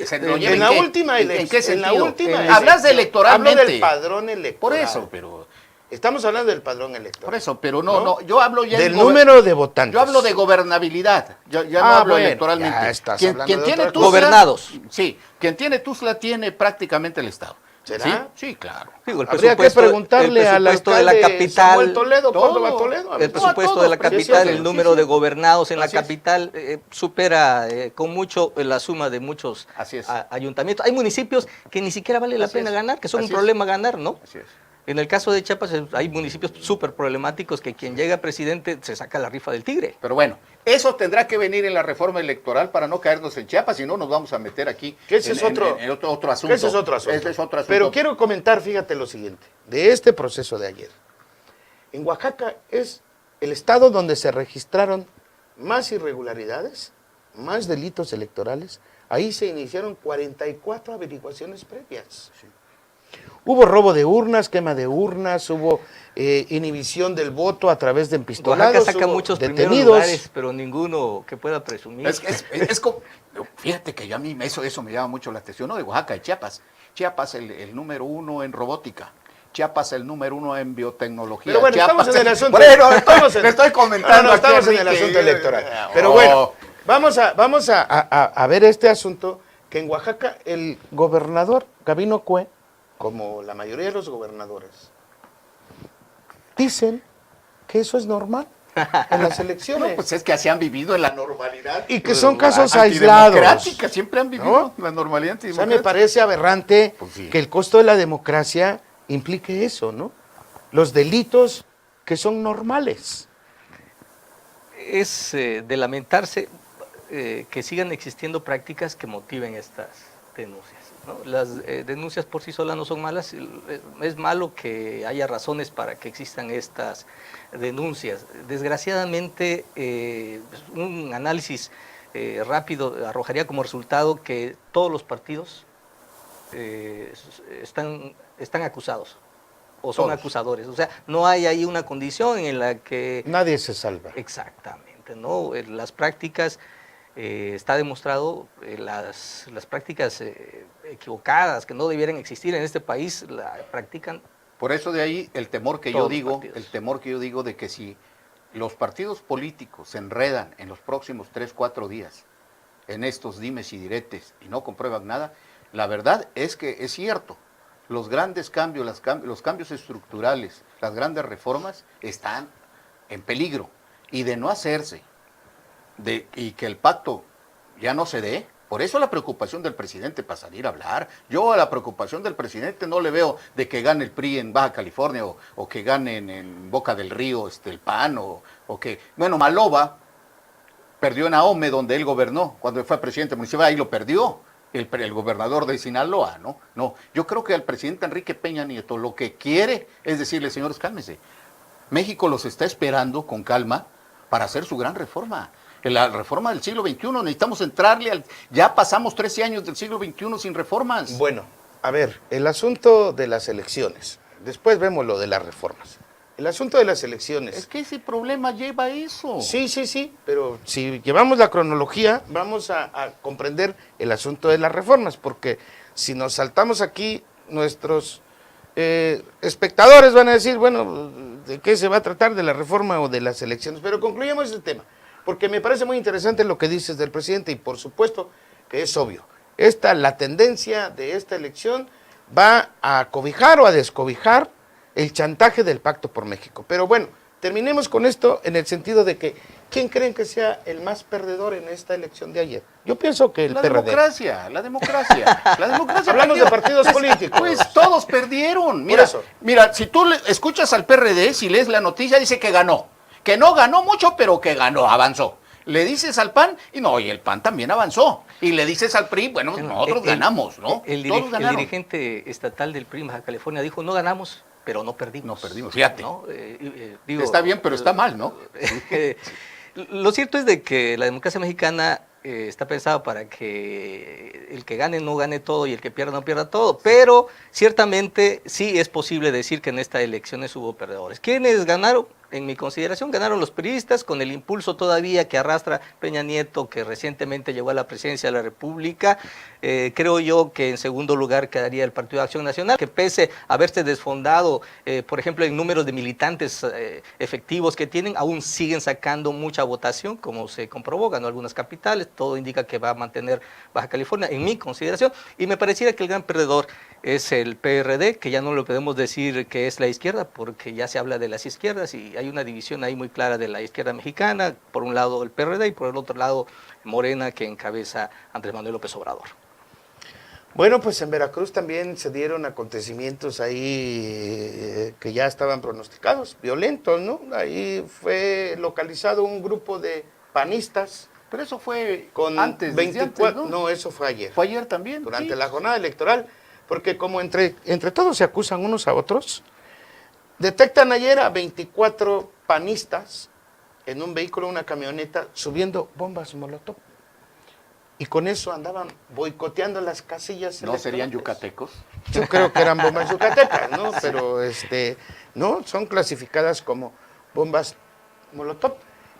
¿Se lo En lleva la qué? última ¿En qué elección. En la sentido? última Hablas de elección. electoralmente. Hablo del padrón electoral. Por eso, pero... Estamos hablando del padrón electoral. Por eso, pero no, yo hablo ya Del en gober- número de votantes. Yo hablo de gobernabilidad, ya no Ah, hablo bueno, electoralmente. ya estás hablando de tiene otra Tuzla, cosa. Gobernados. Sí, quien tiene Tuzla tiene prácticamente el Estado. ¿Será? Sí, claro. Digo, el Habría que presupuesto- preguntarle el al presupuesto alcalde de la capital, Samuel Toledo, todo. ¿cuándo va a Toledo? A ver. el presupuesto todos, de la precioso, capital, sí, el número sí. de gobernados en la Así es. capital supera con mucho la suma de muchos Así es. ayuntamientos. Hay municipios que ni siquiera vale la Así pena es. ganar, que son Así un es. problema ganar, ¿no? Así es. En el caso de Chiapas hay municipios súper problemáticos que quien llega presidente se saca la rifa del tigre. Pero bueno, eso tendrá que venir en la reforma electoral para no caernos en Chiapas, si no nos vamos a meter aquí Que ese es otro- en otro asunto. Que ese es otro asunto. Ese es otro asunto. Pero quiero comentar, fíjate lo siguiente, de este proceso de ayer. En Oaxaca es el estado donde se registraron más irregularidades, más delitos electorales. Ahí se iniciaron 44 averiguaciones previas. Hubo robo de urnas, quema de urnas, hubo inhibición del voto a través de empistolados. Oaxaca saca hubo muchos primeros detenidos. lugares, pero ninguno que pueda presumir. Es como, fíjate que a mí eso me llama mucho la atención, ¿no? De Oaxaca y Chiapas. Chiapas el número 1 en robótica. Chiapas el número 1 en biotecnología. Pero bueno, Chiapas estamos en el asunto. Bueno, Estamos en- le estoy comentando. No, aquí, estamos en el Enrique. asunto electoral. Pero Oh. bueno, vamos a ver este asunto, que en Oaxaca el gobernador Gabino Cue, como la mayoría de los gobernadores, dicen que eso es normal en las elecciones. No, pues es que así han vivido en la normalidad. Y que son casos aislados. Antidemocrática, siempre han vivido ¿No? la normalidad O sea, antidemocrática. me parece aberrante Pues sí. que el costo de la democracia implique eso, ¿no? Los delitos que son normales. Es de lamentarse que sigan existiendo prácticas que motiven estas denuncias, ¿no? Las denuncias por sí solas no son malas, es malo que haya razones para que existan estas denuncias. Desgraciadamente, un análisis rápido arrojaría como resultado que todos los partidos están acusados o son Todos. acusadores. O sea, no hay ahí una condición en la que... Nadie se salva. Exactamente, ¿no? Las prácticas, está demostrado, las prácticas equivocadas que no debieran existir en este país, la practican Por eso de ahí el temor que Todos yo los digo, partidos. el temor que yo digo de que si los partidos políticos se enredan en los próximos 3, 4 días en estos dimes y diretes y no comprueban nada, la verdad es que es cierto, los grandes cambios, los cambios estructurales, las grandes reformas están en peligro, y de no hacerse, y que el pacto ya no se dé. Por eso la preocupación del presidente para salir a hablar. Yo a la preocupación del presidente no le veo de que gane el PRI en Baja California o que gane en Boca del Río el PAN o que... Bueno, Maloba perdió en Ahome donde él gobernó, cuando fue presidente municipal, ahí lo perdió el gobernador de Sinaloa, ¿no? No, yo creo que al presidente Enrique Peña Nieto lo que quiere es decirle, señores, cálmense. México los está esperando con calma para hacer su gran reforma. La reforma del siglo XXI, necesitamos entrarle ya pasamos 13 años del siglo XXI sin reformas. Bueno, a ver, el asunto de las elecciones, después vemos lo de las reformas. El asunto de las elecciones. Es que ese problema lleva a eso. Sí, pero si llevamos la cronología, vamos a comprender el asunto de las reformas, porque si nos saltamos aquí, nuestros espectadores van a decir, bueno, ¿de qué se va a tratar? ¿De la reforma o de las elecciones? Pero concluyamos este tema, porque me parece muy interesante lo que dices del presidente, y por supuesto que es obvio. La tendencia de esta elección va a cobijar o a descobijar el chantaje del Pacto por México. Pero bueno, terminemos con esto en el sentido de que, ¿quién creen que sea el más perdedor en esta elección de ayer? Yo pienso que el PRD. La democracia. Hablamos de partidos políticos. Pues todos perdieron. Mira, si tú escuchas al PRD, si lees la noticia, dice que ganó. Que no ganó mucho, pero que ganó, avanzó. Le dices al PAN, y el PAN también avanzó. Y le dices al PRI, bueno, nosotros ganamos, ¿no? El dirigente estatal del PRI en Baja California dijo, no ganamos, pero no perdimos. No perdimos, fíjate. ¿No? Está bien, pero está mal, ¿no? Lo cierto es de que la democracia mexicana está pensada para que el que gane no gane todo y el que pierda no pierda todo, pero ciertamente sí es posible decir que en estas elecciones hubo perdedores. ¿Quiénes ganaron? En mi consideración ganaron los priistas con el impulso todavía que arrastra Peña Nieto, que recientemente llegó a la presidencia de la República. Creo yo que en segundo lugar quedaría el Partido de Acción Nacional, que pese a haberse desfondado, por ejemplo, en números de militantes efectivos que tienen, aún siguen sacando mucha votación, como se comprobó, ganó algunas capitales, todo indica que va a mantener Baja California, en mi consideración, y me pareciera que el gran perdedor es el PRD, que ya no lo podemos decir que es la izquierda, porque ya se habla de las izquierdas y hay una división ahí muy clara de la izquierda mexicana, por un lado el PRD y por el otro lado Morena, que encabeza Andrés Manuel López Obrador. Bueno, pues en Veracruz también se dieron acontecimientos ahí que ya estaban pronosticados, violentos, ¿no? Ahí fue localizado un grupo de panistas. Pero eso fue con antes, 24, antes, ¿no? Eso fue ayer. Fue ayer también. Durante la jornada electoral, porque como entre todos se acusan unos a otros, detectan ayer a 24 panistas en un vehículo, una camioneta, subiendo bombas molotov. Y con eso andaban boicoteando las casillas ¿No serían electorales. yucatecos? Yo creo que eran bombas yucatecas, ¿no? Pero no, son clasificadas como bombas molotov.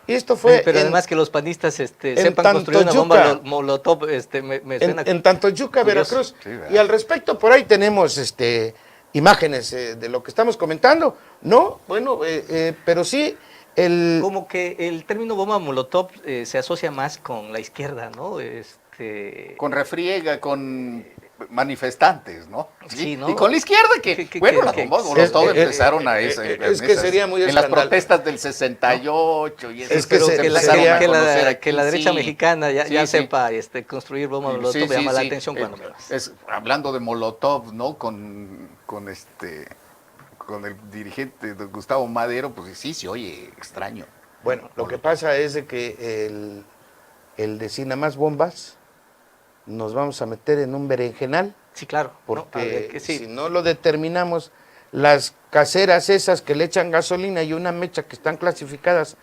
Y esto fue pero además que los panistas sepan construir una bomba molotov, me suena... En Tantoyuca, Veracruz. Sí, y al respecto, por ahí tenemos imágenes de lo que estamos comentando. No, bueno, pero sí... Como que el término bomba molotov se asocia más con la izquierda, ¿no? Con refriega, con manifestantes, ¿no? Sí, ¿no? Y con la izquierda, las bombas molotov empezaron a eso. Es que sería muy en las protestas del 68 y eso. Es que que la derecha mexicana ya sepa construir bombas molotov llama la atención cuando menos. Hablando de molotov, ¿no? Con el dirigente Gustavo Madero, pues sí se oye extraño. Bueno, lo que pasa es de que el decir nada más bombas, nos vamos a meter en un berenjenal. Sí, claro. Porque si no lo determinamos, las caseras esas que le echan gasolina y una mecha que están clasificadas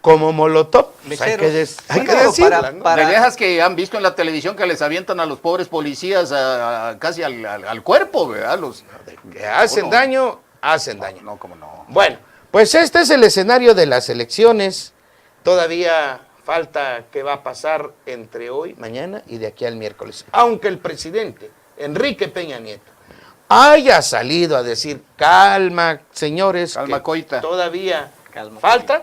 como molotov, pues hay que decirla, ¿no? De viejas que han visto en la televisión que les avientan a los pobres policías casi al cuerpo, ¿verdad? Que hacen daño, hacen daño. No, cómo no. Bueno, pues este es el escenario de las elecciones. Todavía falta qué va a pasar entre hoy, mañana y de aquí al miércoles. Aunque el presidente Enrique Peña Nieto haya salido a decir, calma, señores, Calma, que coita. todavía Calma, falta,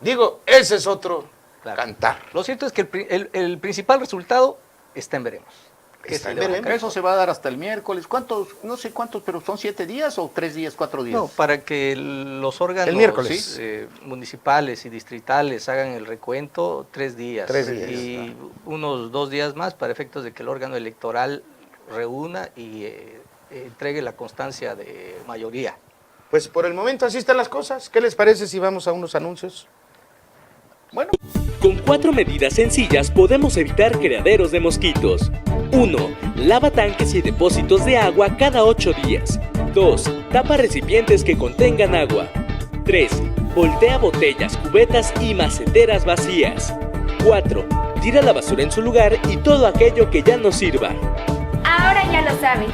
digo, ese es otro Claro. cantar. Lo cierto es que el principal resultado está en veremos. ¿Qué Está se en le va a veremos. caer? Eso se va a dar hasta el miércoles. ¿Cuántos? No sé cuántos, pero son 7 días o 3 días, 4 días. No, para que los órganos El miércoles. municipales y distritales hagan el recuento, 3 días. 3 días. Y unos 2 días más para efectos de que el órgano electoral reúna y entregue la constancia de mayoría. Pues por el momento así están las cosas. ¿Qué les parece si vamos a unos anuncios? Bueno, Con 4 medidas sencillas podemos evitar criaderos de mosquitos. 1. Lava tanques y depósitos de agua cada 8 días. 2. Tapa recipientes que contengan agua. 3. Voltea botellas, cubetas y maceteras vacías. 4. Tira la basura en su lugar y todo aquello que ya no sirva. Ahora ya lo sabes.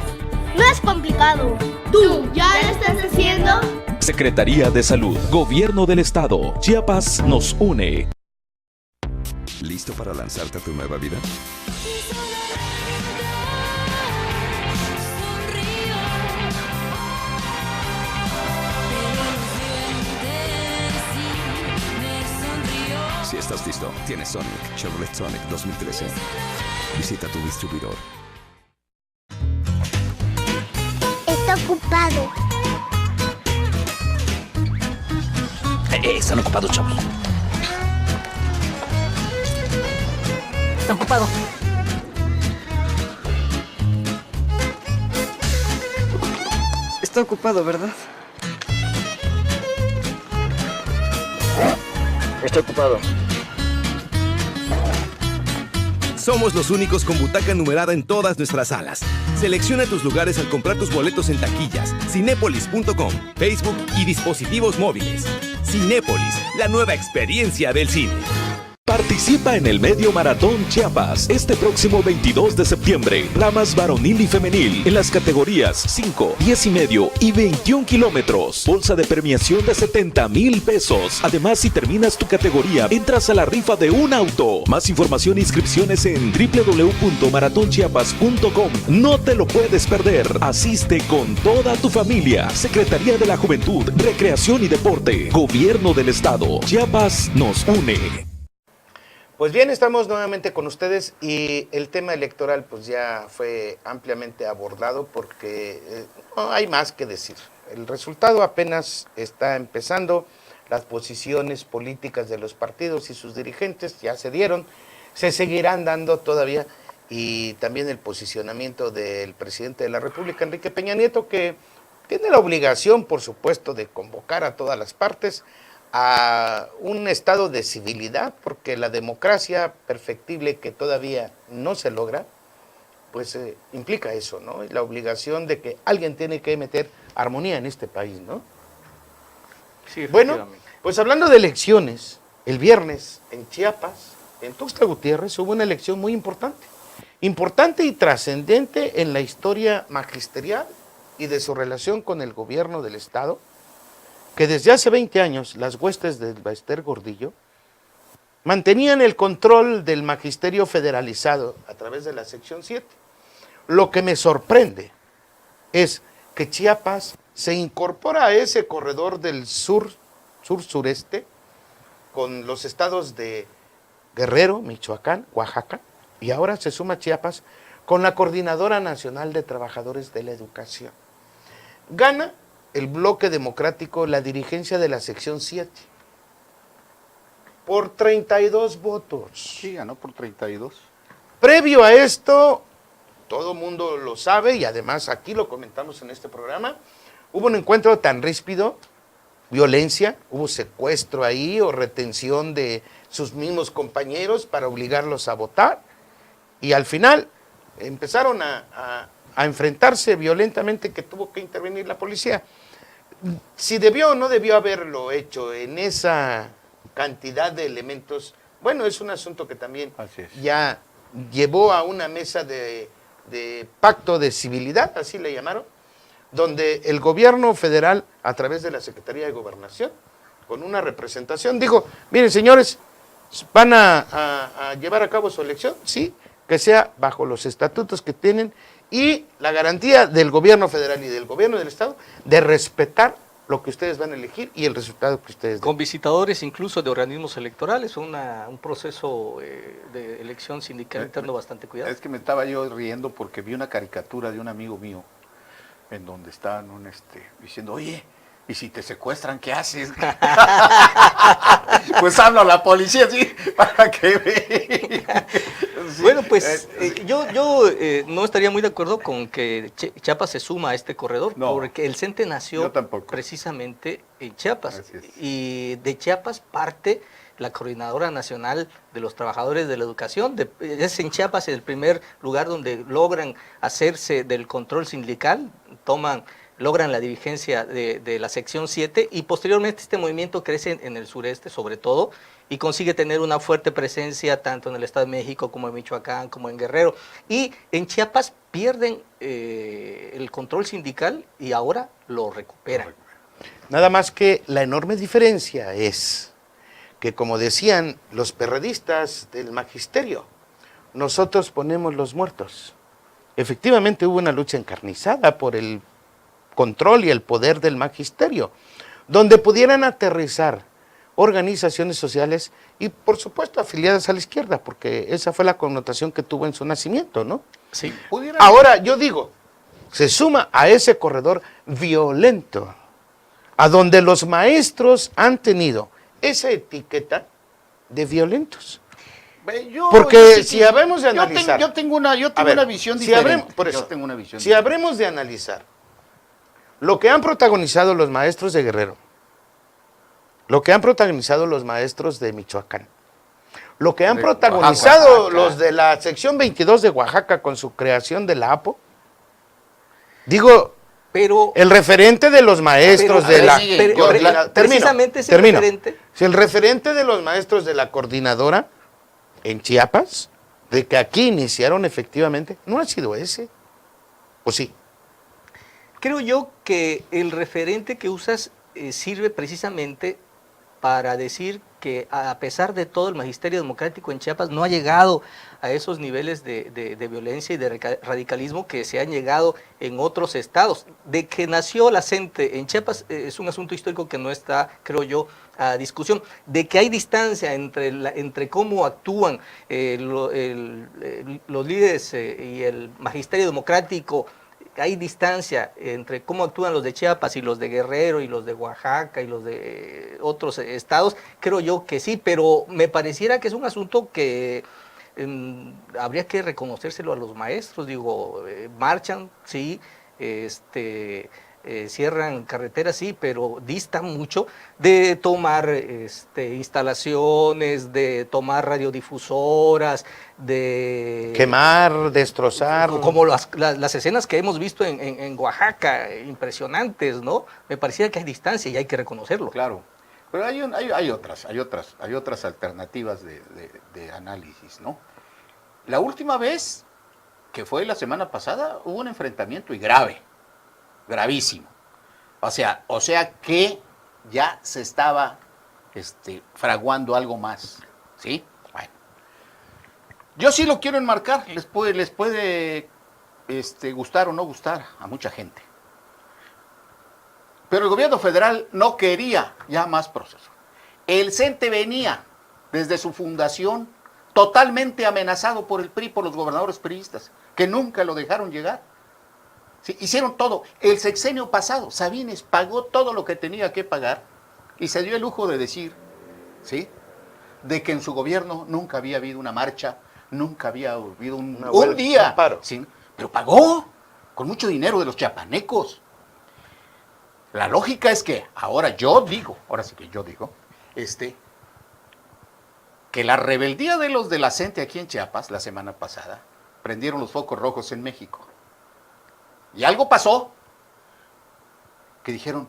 No es complicado. ¿Tú ya lo estás haciendo? Secretaría de Salud, Gobierno del Estado, Chiapas nos une. ¿Listo para lanzarte a tu nueva vida? Si estás listo, tienes Sonic, Chevrolet Sonic 2013. Visita tu distribuidor. Está ocupado. Están ocupados, chavos. Está ocupado. Está ocupado, ¿verdad? Está ocupado. Somos los únicos con butaca numerada en todas nuestras salas. Selecciona tus lugares al comprar tus boletos en taquillas, cinépolis.com, Facebook y dispositivos móviles. Cinépolis, la nueva experiencia del cine. Participa en el Medio Maratón Chiapas este próximo 22 de septiembre. Ramas varonil y femenil en las categorías 5, 10 y medio y 21 kilómetros. Bolsa de premiación de 70,000 pesos. Además, si terminas tu categoría, entras a la rifa de un auto. Más información e inscripciones en www.maratonchiapas.com. No te lo puedes perder. Asiste con toda tu familia. Secretaría de la Juventud, Recreación y Deporte. Gobierno del Estado. Chiapas nos une. Pues bien, estamos nuevamente con ustedes y el tema electoral pues ya fue ampliamente abordado porque no hay más que decir. El resultado apenas está empezando, las posiciones políticas de los partidos y sus dirigentes ya se dieron, se seguirán dando todavía, y también el posicionamiento del presidente de la República, Enrique Peña Nieto, que tiene la obligación, por supuesto, de convocar a todas las partes a un estado de civilidad, porque la democracia perfectible que todavía no se logra, pues implica eso, ¿no? Y la obligación de que alguien tiene que meter armonía en este país, ¿no? Sí, bueno, pues hablando de elecciones, el viernes en Chiapas, en Tuxtla Gutiérrez, hubo una elección muy importante y trascendente en la historia magisterial y de su relación con el gobierno del Estado, que desde hace 20 años las huestes del Ballester Gordillo mantenían el control del magisterio federalizado a través de la sección 7. Lo que me sorprende es que Chiapas se incorpora a ese corredor del sur-sureste con los estados de Guerrero, Michoacán, Oaxaca, y ahora se suma Chiapas con la Coordinadora Nacional de Trabajadores de la Educación. Gana el bloque democrático la dirigencia de la sección 7 por 32 votos. Sí, ganó por 32. Previo a esto, todo mundo lo sabe y además aquí lo comentamos en este programa, hubo un encuentro tan ríspido, violencia, hubo secuestro ahí o retención de sus mismos compañeros para obligarlos a votar y al final empezaron a enfrentarse violentamente, que tuvo que intervenir la policía. Si debió o no debió haberlo hecho en esa cantidad de elementos, bueno, es un asunto que también ya llevó a una mesa de pacto de civilidad, así le llamaron, donde el gobierno federal, a través de la Secretaría de Gobernación, con una representación, dijo, miren señores, ¿van a llevar a cabo su elección? Sí, que sea bajo los estatutos que tienen y la garantía del gobierno federal y del gobierno del estado de respetar lo que ustedes van a elegir y el resultado que ustedes den. Con visitadores incluso de organismos electorales, un proceso de elección sindical interno bastante cuidado. Es que me estaba yo riendo porque vi una caricatura de un amigo mío en donde estaban diciendo, oye, ¿y si te secuestran, qué haces? Pues hablo a la policía, sí, para que vean. Sí. Bueno, pues yo no estaría muy de acuerdo con que Chiapas se suma a este corredor, porque el CENTE nació precisamente en Chiapas. Y de Chiapas parte la Coordinadora Nacional de los Trabajadores de la Educación. Es en Chiapas el primer lugar donde logran hacerse del control sindical, logran la dirigencia de la sección 7 y posteriormente este movimiento crece en el sureste sobre todo y consigue tener una fuerte presencia tanto en el Estado de México como en Michoacán, como en Guerrero. Y en Chiapas pierden el control sindical y ahora lo recuperan. Nada más que la enorme diferencia es que, como decían los perredistas del magisterio, nosotros ponemos los muertos. Efectivamente hubo una lucha encarnizada por el control y el poder del magisterio, donde pudieran aterrizar organizaciones sociales y, por supuesto, afiliadas a la izquierda, porque esa fue la connotación que tuvo en su nacimiento, ¿no? Sí. Ahora, yo digo, se suma a ese corredor violento, a donde los maestros han tenido esa etiqueta de violentos. Porque si habremos de analizar... Yo tengo una visión diferente. Si habremos de analizar lo que han protagonizado los maestros de Guerrero, lo que han protagonizado los maestros de Michoacán, lo que han protagonizado Oaxaca, los de la sección 22 de Oaxaca con su creación de la APO, digo, pero el referente de los maestros de la... precisamente ese referente. Si el referente de los maestros de la coordinadora en Chiapas, de que aquí iniciaron efectivamente, no ha sido ese, ¿o sí? Creo yo que el referente que usas sirve precisamente para decir que a pesar de todo el magisterio democrático en Chiapas no ha llegado a esos niveles de violencia y de radicalismo que se han llegado en otros estados. De que nació la CENTE en Chiapas es un asunto histórico que no está, creo yo, a discusión. De que hay distancia entre cómo actúan los líderes y el magisterio democrático, hay distancia entre cómo actúan los de Chiapas y los de Guerrero y los de Oaxaca y los de otros estados, creo yo que sí, pero me pareciera que es un asunto que habría que reconocérselo a los maestros, digo, marchan, sí, cierran carreteras, sí, pero distan mucho de tomar instalaciones, de tomar radiodifusoras, de quemar, destrozar. Como las escenas que hemos visto en Oaxaca, impresionantes, ¿no? Me parecía que hay distancia y hay que reconocerlo. Claro, pero hay otras alternativas de análisis, ¿no? La última vez, que fue la semana pasada, hubo un enfrentamiento y gravísimo. O sea que ya se estaba fraguando algo más, ¿sí? Bueno. Yo sí lo quiero enmarcar, les puede gustar o no gustar a mucha gente. Pero el gobierno federal no quería ya más proceso. El CENTE venía desde su fundación totalmente amenazado por el PRI, por los gobernadores priistas, que nunca lo dejaron llegar. Sí, hicieron todo. El sexenio pasado, Sabines pagó todo lo que tenía que pagar y se dio el lujo de decir, ¿sí?, de que en su gobierno nunca había habido una marcha, nunca había habido un día. Un paro. ¿Sí? Pero pagó con mucho dinero de los chiapanecos. La lógica es que ahora sí que yo digo, que la rebeldía de los de la CENTE aquí en Chiapas la semana pasada prendieron los focos rojos en México. Y algo pasó que dijeron,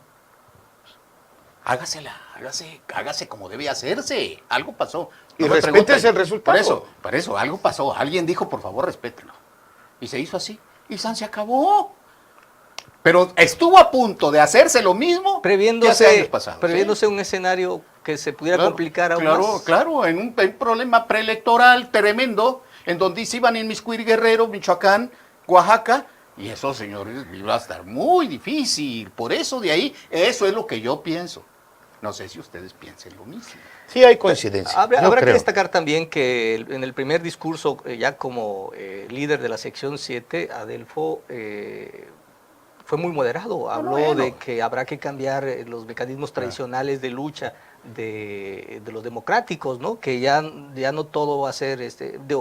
hágase como debe hacerse. Algo pasó. Y respétese el resultado. Por eso, algo pasó. Alguien dijo, por favor, respétenlo. Y se hizo así. Y se acabó. Pero estuvo a punto de hacerse lo mismo que hace años pasados. Previéndose un escenario que se pudiera complicar aún más. Claro, en un problema preelectoral tremendo, en donde se iban a inmiscuir Guerrero, Michoacán, Oaxaca, y eso, señores, va a estar muy difícil. Por eso de ahí, eso es lo que yo pienso. No sé si ustedes piensen lo mismo. Sí hay coincidencia. Habrá que destacar también que en el primer discurso, ya como líder de la sección 7, Adelfo fue muy moderado. Habló de que habrá que cambiar los mecanismos tradicionales de lucha de los democráticos, ¿no? Que ya no todo va a ser,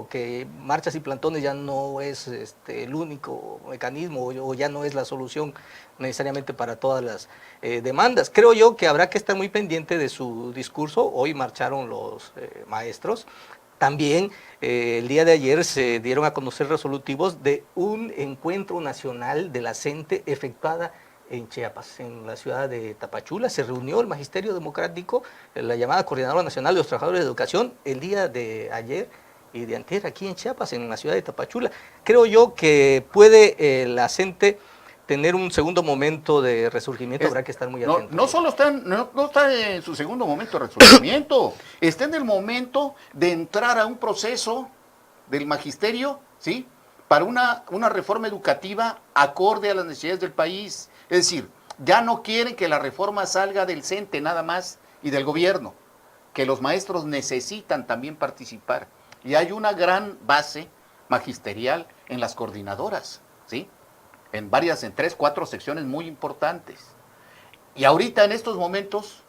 que marchas y plantones ya no es el único mecanismo o ya no es la solución necesariamente para todas las demandas. Creo yo que habrá que estar muy pendiente de su discurso. Hoy marcharon los maestros. También el día de ayer se dieron a conocer resolutivos de un encuentro nacional de la CENTE efectuada en Chiapas, en la ciudad de Tapachula. Se reunió el Magisterio Democrático, la llamada Coordinadora Nacional de los Trabajadores de Educación, el día de ayer y de antier aquí en Chiapas, en la ciudad de Tapachula. Creo yo que puede la CENTE tener un segundo momento de resurgimiento, habrá que estar muy atentos. No solo está en su segundo momento de resurgimiento, está en el momento de entrar a un proceso del magisterio, ¿sí?, para una reforma educativa acorde a las necesidades del país. Es decir, ya no quieren que la reforma salga del CENTE nada más y del gobierno, que los maestros necesitan también participar. Y hay una gran base magisterial en las coordinadoras, ¿sí?, en 3, 4 secciones muy importantes. Y ahorita en estos momentos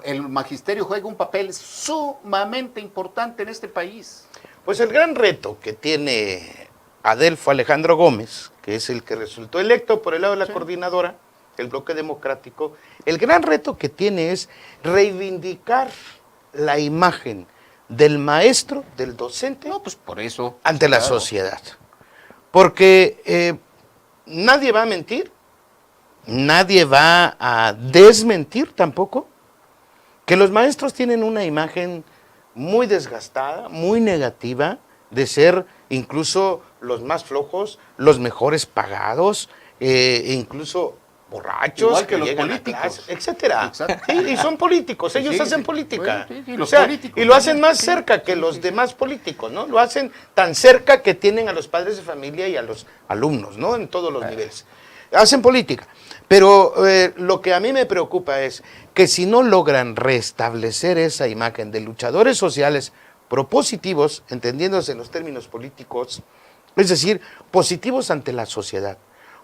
el magisterio juega un papel sumamente importante en este país. Pues el gran reto que tiene Adelfo Alejandro Gómez, que es el que resultó electo por el lado de la coordinadora, el bloque democrático, el gran reto que tiene es reivindicar la imagen del maestro, del docente, pues por eso, ante la sociedad. Porque nadie va a mentir, nadie va a desmentir tampoco, que los maestros tienen una imagen muy desgastada, muy negativa, de ser incluso los más flojos, los mejores pagados, incluso borrachos, igual que los llegan políticos, a clase, etcétera. Exacto. Sí, y son políticos, ellos Sí, hacen sí. política. Bueno, sí, y los O sea, políticos y lo hacen también, más sí, cerca que los demás políticos, ¿no? Lo hacen tan cerca que tienen a los padres de familia y a los alumnos, ¿no? En todos los niveles. Hacen política. Pero lo que a mí me preocupa es que si no logran restablecer esa imagen de luchadores sociales propositivos, entendiéndose en los términos políticos, es decir, positivos ante la sociedad,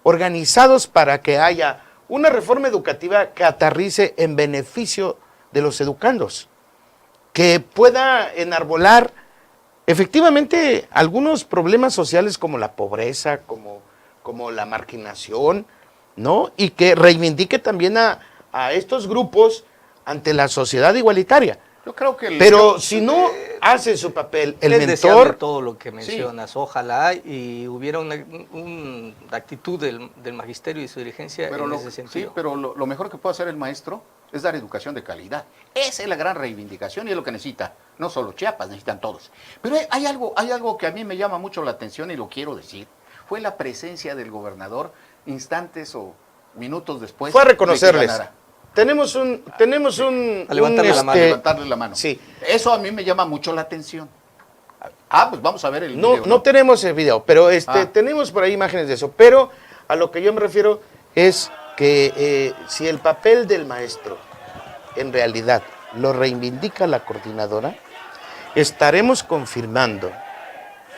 organizados para que haya una reforma educativa que aterrice en beneficio de los educandos, que pueda enarbolar efectivamente algunos problemas sociales como la pobreza, como la marginación, ¿no? Y que reivindique también a estos grupos ante la sociedad igualitaria. Yo creo que pero si no hace su papel el es deseable mentor, todo lo que mencionas, sí. Ojalá y hubiera una actitud del magisterio y su dirigencia en ese sentido. Sí, pero lo mejor que puede hacer el maestro es dar educación de calidad. Esa es la gran reivindicación y es lo que necesita, no solo Chiapas, necesitan todos. Pero hay algo que a mí me llama mucho la atención y lo quiero decir. Fue la presencia del gobernador instantes o minutos después. Fue a reconocerles. De que ganara. Tenemos a levantarle la mano. Sí. Eso a mí me llama mucho la atención. Pues vamos a ver el video. No tenemos el video, pero tenemos por ahí imágenes de eso. Pero a lo que yo me refiero es que si el papel del maestro en realidad lo reivindica la coordinadora, estaremos confirmando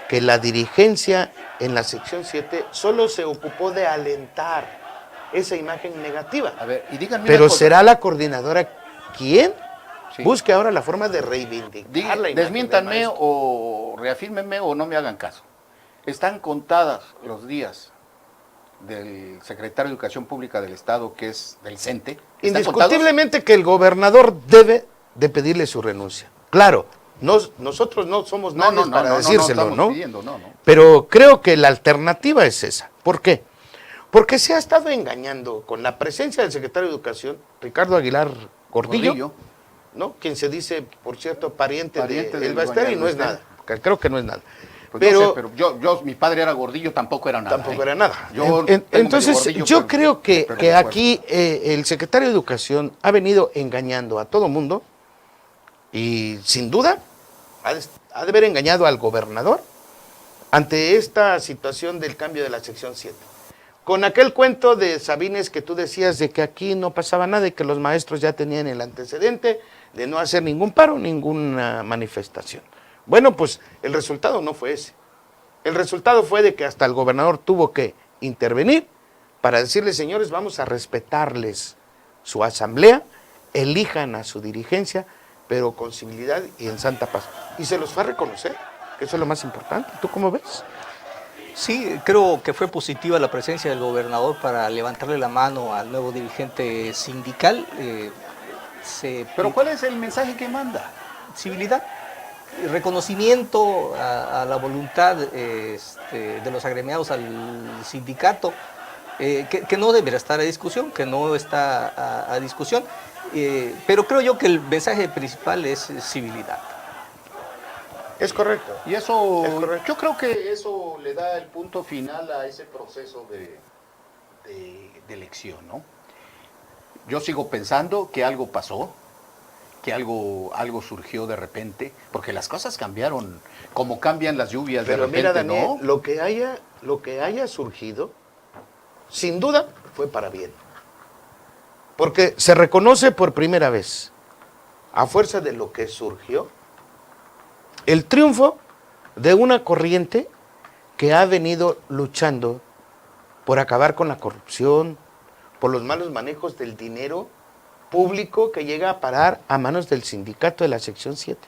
que la dirigencia en la sección 7 solo se ocupó de alentar esa imagen negativa. A ver, y díganme pero será la coordinadora quien busque ahora la forma de reivindicar la imagen. Desmiéntanme o reafírmenme o no me hagan caso. Están contadas los días del secretario de Educación Pública del Estado, que es del CENTE. Indiscutiblemente que el gobernador debe de pedirle su renuncia. Claro, nosotros no somos nadie para decírselo, ¿no? Pero creo que la alternativa es esa. ¿Por qué? Porque se ha estado engañando con la presencia del secretario de Educación, Ricardo Aguilar Gordillo, ¿no? Quien se dice, por cierto, pariente de Elbaester, y no es nada. Creo que no es nada. Pues pero, no sé, pero mi padre era Gordillo, tampoco era nada. Tampoco era nada. Entonces, yo creo que aquí el secretario de Educación ha venido engañando a todo mundo y sin duda ha de haber engañado al gobernador ante esta situación del cambio de la sección 7. Con aquel cuento de Sabines que tú decías de que aquí no pasaba nada y que los maestros ya tenían el antecedente de no hacer ningún paro, ninguna manifestación. Bueno, pues el resultado no fue ese. El resultado fue de que hasta el gobernador tuvo que intervenir para decirles, señores, vamos a respetarles su asamblea, elijan a su dirigencia, pero con civilidad y en santa paz. Y se los fue a reconocer, que eso es lo más importante. ¿Tú cómo ves? Sí, creo que fue positiva la presencia del gobernador para levantarle la mano al nuevo dirigente sindical. Pero ¿cuál es el mensaje que manda? Civilidad, reconocimiento a la voluntad de los agremiados al sindicato, que no deberá estar a discusión, que no está a discusión, pero creo yo que el mensaje principal es civilidad. Es correcto. Y eso, yo creo que eso le da el punto final a ese proceso de elección, ¿no? Yo sigo pensando que algo pasó, que algo surgió de repente, porque las cosas cambiaron, como cambian las lluvias de repente, mira, Daniel, ¿no? lo que haya surgido, sin duda, fue para bien. Porque se reconoce por primera vez, a fuerza de lo que surgió, el triunfo de una corriente que ha venido luchando por acabar con la corrupción, por los malos manejos del dinero público que llega a parar a manos del sindicato de la sección 7,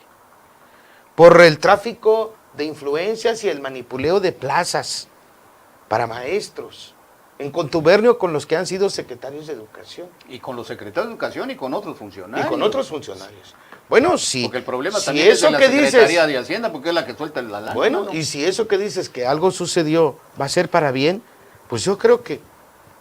por el tráfico de influencias y el manipuleo de plazas para maestros, en contubernio con los que han sido secretarios de educación. Y con los secretarios de educación y con otros funcionarios. Y con otros funcionarios. Bueno, sí. Porque el problema si también es eso de la que Secretaría dices, de Hacienda, porque es la que suelta la lana. bueno, ¿no? y si eso que dices que algo sucedió va a ser para bien, pues yo creo que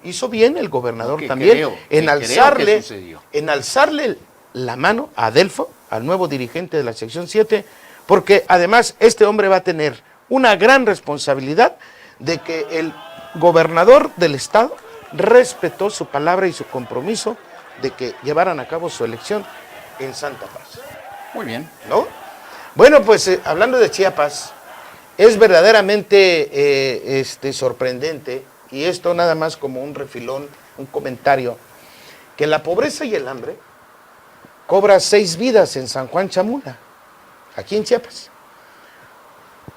hizo bien el gobernador también en alzarle la mano a Adelfo, al nuevo dirigente de la sección 7, porque además este hombre va a tener una gran responsabilidad de que el gobernador del estado respetó su palabra y su compromiso de que llevaran a cabo su elección en santa paz. Muy bien. ¿No? Bueno, pues hablando de Chiapas, es verdaderamente sorprendente, y esto nada más como un refilón, un comentario, que la pobreza y el hambre cobra 6 vidas en San Juan Chamula, aquí en Chiapas.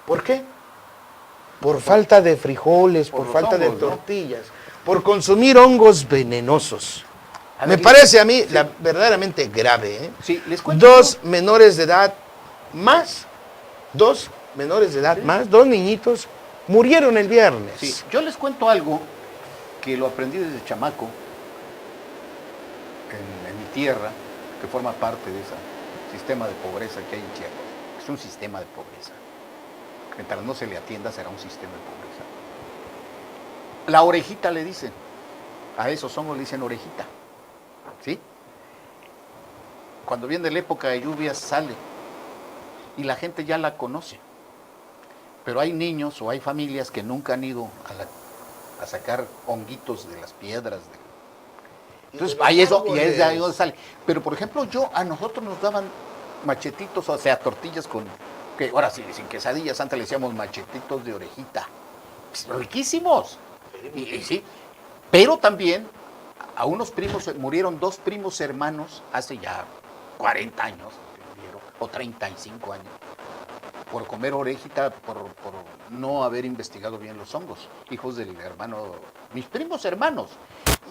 ¿Por qué? Por falta de frijoles, por falta de tortillas, por consumir hongos venenosos. Me parece a mí verdaderamente grave. Sí, les cuento. Dos menores de edad más, dos niñitos murieron el viernes. Sí, yo les cuento algo que lo aprendí desde chamaco, en mi tierra, que forma parte de ese sistema de pobreza que hay en Chiapas. Es un sistema de pobreza. Mientras no se le atienda, será un sistema de pobreza. La orejita le dicen, a esos hongos le dicen orejita, ¿sí? Cuando viene la época de lluvias sale y la gente ya la conoce. Pero hay niños o hay familias que nunca han ido a sacar honguitos de las piedras. Entonces, ahí es donde sale. Pero, por ejemplo, a nosotros nos daban machetitos, o sea, tortillas con, que ahora sí, sin quesadillas, antes le decíamos machetitos de orejita. Pues, riquísimos. Y sí. Pero también a unos primos, murieron 2 primos hermanos hace ya 40 años, o 35 años. Por comer orejita, por no haber investigado bien los hongos, hijos del hermano, mis primos hermanos.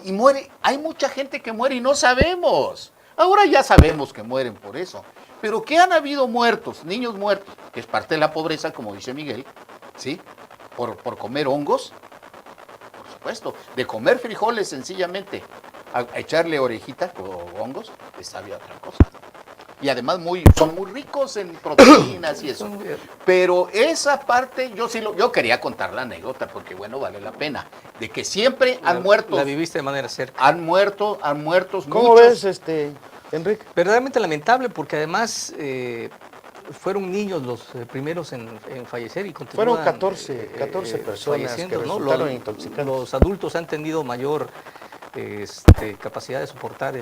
Y hay mucha gente que muere y no sabemos. Ahora ya sabemos que mueren por eso. Pero que han habido muertos, niños muertos, que es parte de la pobreza, como dice Miguel, ¿sí? Por comer hongos, por supuesto. De comer frijoles sencillamente, a echarle orejita o hongos, les sabe a otra cosa. Y además son muy ricos en proteínas y eso. Pero esa parte, yo quería contar la anécdota porque, bueno, vale la pena. De que siempre han muerto. La viviste de manera cerca. Han muerto ¿Cómo muchos. ves, Enrique? Verdaderamente lamentable porque además fueron niños los primeros en fallecer y continúan. Fueron 14 personas que resultaron intoxicadas. Los adultos han tenido mayor capacidad de soportar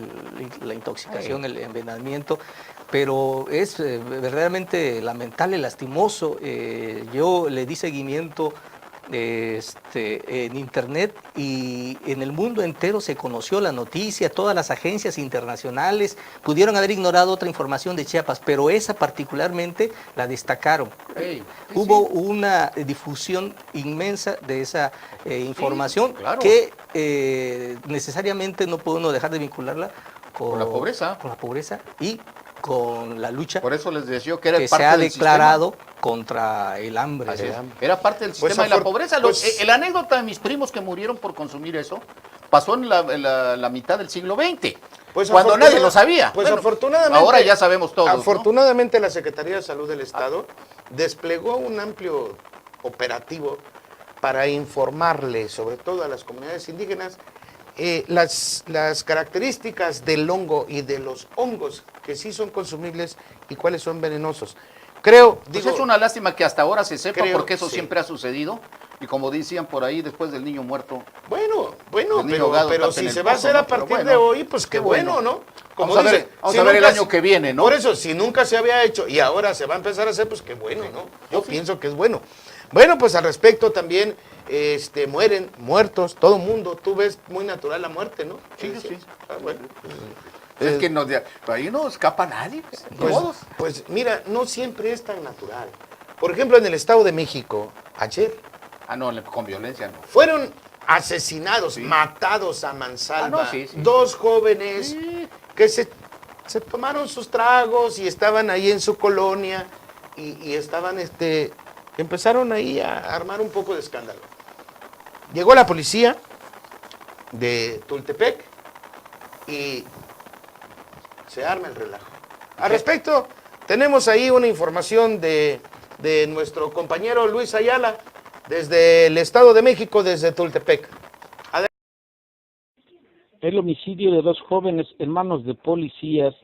la intoxicación, el envenenamiento. pero es verdaderamente lamentable, lastimoso. Yo le di seguimiento en internet y en el mundo entero se conoció la noticia, todas las agencias internacionales pudieron haber ignorado otra información de Chiapas, pero esa particularmente la destacaron. Hubo una difusión inmensa de esa información, claro, que necesariamente no puede uno dejar de vincularla con la pobreza. Con la pobreza y con la lucha. Por eso les decía que era que parte se ha del declarado contra el hambre. Era parte del sistema de la pobreza. La anécdota de mis primos que murieron por consumir eso pasó en la mitad del siglo XX, cuando nadie lo sabía. Pues bueno, afortunadamente, ahora ya sabemos todos. Afortunadamente, ¿no? La Secretaría de Salud del Estado desplegó un amplio operativo para informarle, sobre todo a las comunidades indígenas, las características del hongo y de los hongos que sí son consumibles y cuáles son venenosos. Creo, pues es una lástima que hasta ahora se sepa, porque eso sí, siempre ha sucedido. Y como decían por ahí, después del niño muerto. Bueno, pero si se va a hacer a partir de hoy, pues qué bueno, ¿no? Como vamos a ver el año que viene, ¿no? Por eso, si nunca se había hecho y ahora se va a empezar a hacer, pues qué bueno, ¿no? Yo pienso que es bueno. Bueno, pues al respecto también mueren muertos, todo mundo. Tú ves muy natural la muerte, ¿no? Sí. Ah, bueno. Es que ahí no escapa nadie. Pues mira, no siempre es tan natural. Por ejemplo, en el Estado de México, ayer. Con violencia no. Fueron asesinados, matados a mansalva. Dos jóvenes que se tomaron sus tragos y estaban ahí en su colonia y estaban, empezaron ahí a armar un poco de escándalo. Llegó la policía de Tultepec y se arma el relajo. Al respecto, tenemos ahí una información de nuestro compañero Luis Ayala, desde el Estado de México, desde Tultepec. El homicidio de dos jóvenes en manos de policías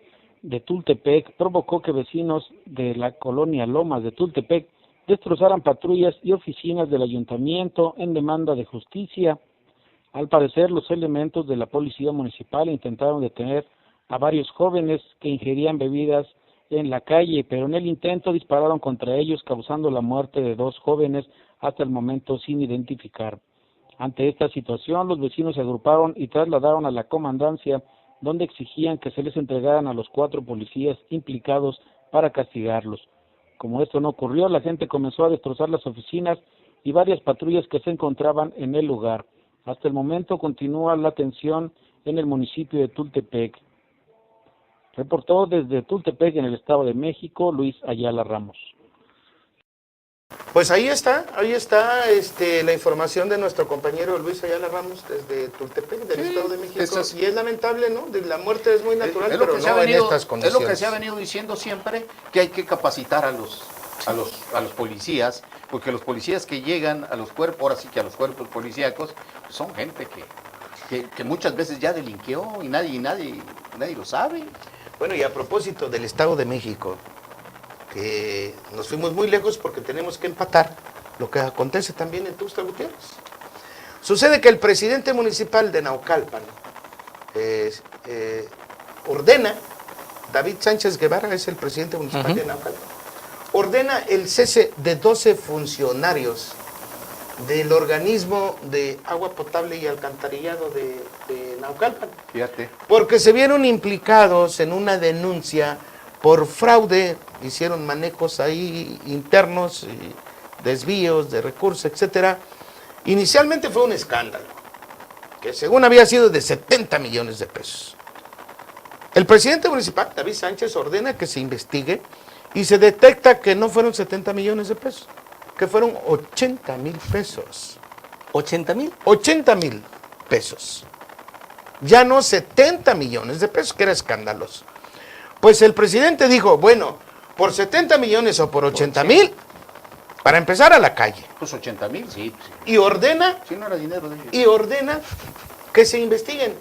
de Tultepec provocó que vecinos de la colonia Lomas de Tultepec destrozaran patrullas y oficinas del ayuntamiento en demanda de justicia. Al parecer, los elementos de la policía municipal intentaron detener a varios jóvenes que ingerían bebidas en la calle, pero en el intento dispararon contra ellos, causando la muerte de dos jóvenes hasta el momento sin identificar. Ante esta situación, los vecinos se agruparon y trasladaron a la comandancia, donde exigían que se les entregaran a los 4 policías implicados para castigarlos. Como esto no ocurrió, la gente comenzó a destrozar las oficinas y varias patrullas que se encontraban en el lugar. Hasta el momento continúa la tensión en el municipio de Tultepec. Reportó desde Tultepec, en el Estado de México, Luis Ayala Ramos. Pues ahí está la información de nuestro compañero Luis Ayala Ramos desde Tultepec, del Estado de México. Y es lamentable, ¿no? La muerte es muy natural, pero no en estas condiciones. Es lo que se ha venido diciendo siempre, que hay que capacitar a los policías, porque los policías que llegan a los cuerpos, ahora sí que a los cuerpos policíacos, son gente que muchas veces ya delinquió y nadie lo sabe. Bueno, y a propósito del Estado de México, que nos fuimos muy lejos porque tenemos que empatar lo que acontece también en Tuxtla Gutiérrez. Sucede que el presidente municipal de Naucalpan ordena, David Sánchez Guevara es el presidente municipal de Naucalpan, ordena el cese de 12 funcionarios del organismo de agua potable y alcantarillado de Naucalpan. Fíjate. Porque se vieron implicados en una denuncia por fraude, hicieron manejos ahí internos, desvíos de recursos, etcétera. Inicialmente fue un escándalo, que según había sido de 70 millones de pesos. El presidente municipal, David Sánchez, ordena que se investigue y se detecta que no fueron 70 millones de pesos, que fueron 80 mil pesos. ¿80 mil? 80 mil pesos. Ya no 70 millones de pesos, que era escandaloso. Pues el presidente dijo, bueno, por 70 millones o por 80 mil, para empezar a la calle. Pues 80 mil, sí. Y ordena, sí, no era dinero de ellos. Y ordena que se investiguen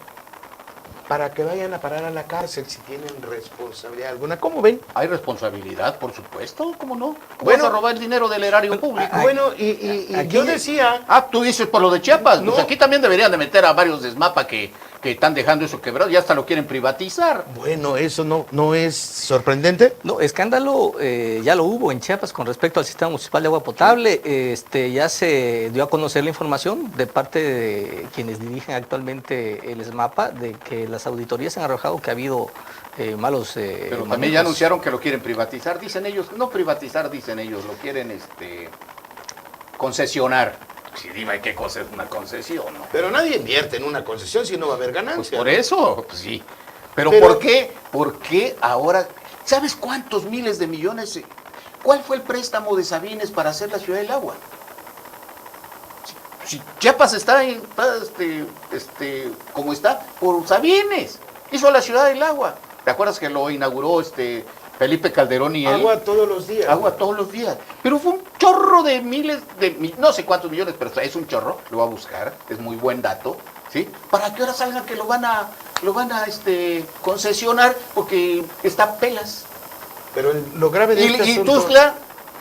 para que vayan a parar a la cárcel si tienen responsabilidad alguna. ¿Cómo ven? Hay responsabilidad, por supuesto, ¿cómo no? ¿Cómo vas a robar el dinero del erario público? Bueno, y yo decía... tú dices por lo de Chiapas, pues aquí también deberían de meter a varios de SMAPA que que están dejando eso quebrado, ya hasta lo quieren privatizar. Bueno, eso no es sorprendente. No, escándalo ya lo hubo en Chiapas con respecto al sistema municipal de agua potable. Ya se dio a conocer la información de parte de quienes dirigen actualmente el SMAPA de que las auditorías han arrojado que ha habido malos Pero también ya anunciaron que lo quieren privatizar, dicen ellos, no privatizar, dicen ellos, lo quieren concesionar. Sí, dime qué cosa es una concesión, ¿no? Pero nadie invierte en una concesión si no va a haber ganancia. Pues por eso, pues sí. Pero ¿por qué? ¿Por qué ahora? ¿Sabes cuántos miles de millones? ¿Cuál fue el préstamo de Sabines para hacer la Ciudad del Agua? Si Chiapas está como está, por Sabines. Hizo la Ciudad del Agua. ¿Te acuerdas que lo inauguró Felipe Calderón y él? Agua todos los días. Agua todos los días. Pero fue un chorro de miles no sé cuántos millones, pero es un chorro, lo va a buscar, es muy buen dato, ¿sí? Para que ahora salgan que lo van a concesionar porque está pelas. Pero lo grave de este asunto... Y Tuxtla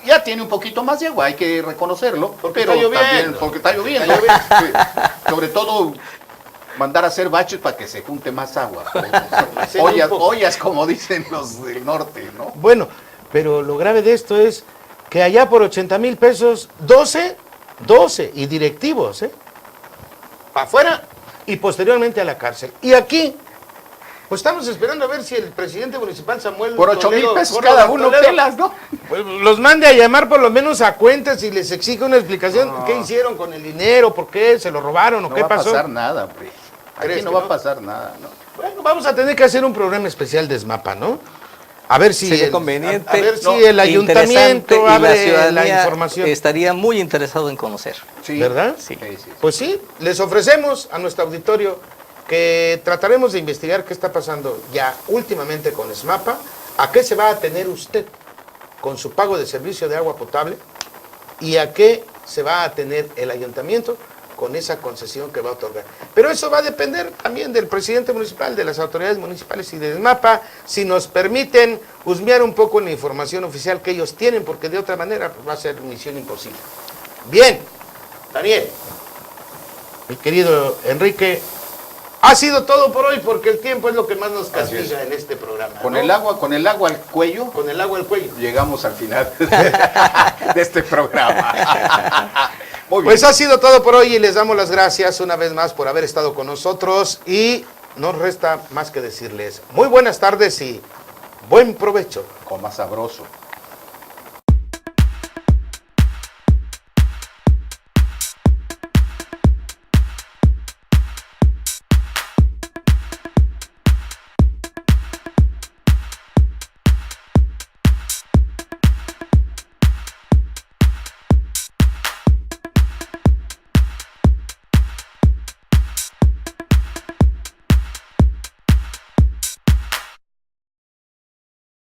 ya tiene un poquito más de agua, hay que reconocerlo. Porque pero está lloviendo. También porque está lloviendo. Sí. Sobre todo mandar a hacer baches para que se junte más agua. Ollas, como dicen los del norte, ¿no? Bueno, pero lo grave de esto es que allá por 80,000 pesos, 12 y directivos, para afuera y posteriormente a la cárcel. Y aquí, pues estamos esperando a ver si el presidente municipal Samuel por 8,000 Toledo, pesos cada uno pelas, ¿no? Pues los mande a llamar por lo menos a cuentas y les exige una explicación. ¿Qué hicieron con el dinero? ¿Por qué? ¿Se lo robaron? ¿O qué pasó? No va a pasar nada, hombre. Aquí no va a pasar nada, ¿no? Bueno, vamos a tener que hacer un programa especial de SMAPA, ¿no? A ver si sería conveniente, a ver si el ayuntamiento abre la información. Estaría muy interesado en conocer. Sí. ¿Verdad? Sí. Pues sí, les ofrecemos a nuestro auditorio que trataremos de investigar qué está pasando ya últimamente con SMAPA, a qué se va a atener usted con su pago de servicio de agua potable y a qué se va a atener el ayuntamiento con esa concesión que va a otorgar. Pero eso va a depender también del presidente municipal, de las autoridades municipales y de SMAPA, si nos permiten husmear un poco en la información oficial que ellos tienen, porque de otra manera pues, va a ser misión imposible. Bien, Daniel, mi querido Enrique, ha sido todo por hoy porque el tiempo es lo que más nos castiga en este programa. Con el agua al cuello. Con el agua al cuello. Llegamos al final de este programa. Pues ha sido todo por hoy y les damos las gracias una vez más por haber estado con nosotros y nos resta más que decirles muy buenas tardes y buen provecho. Coma sabroso.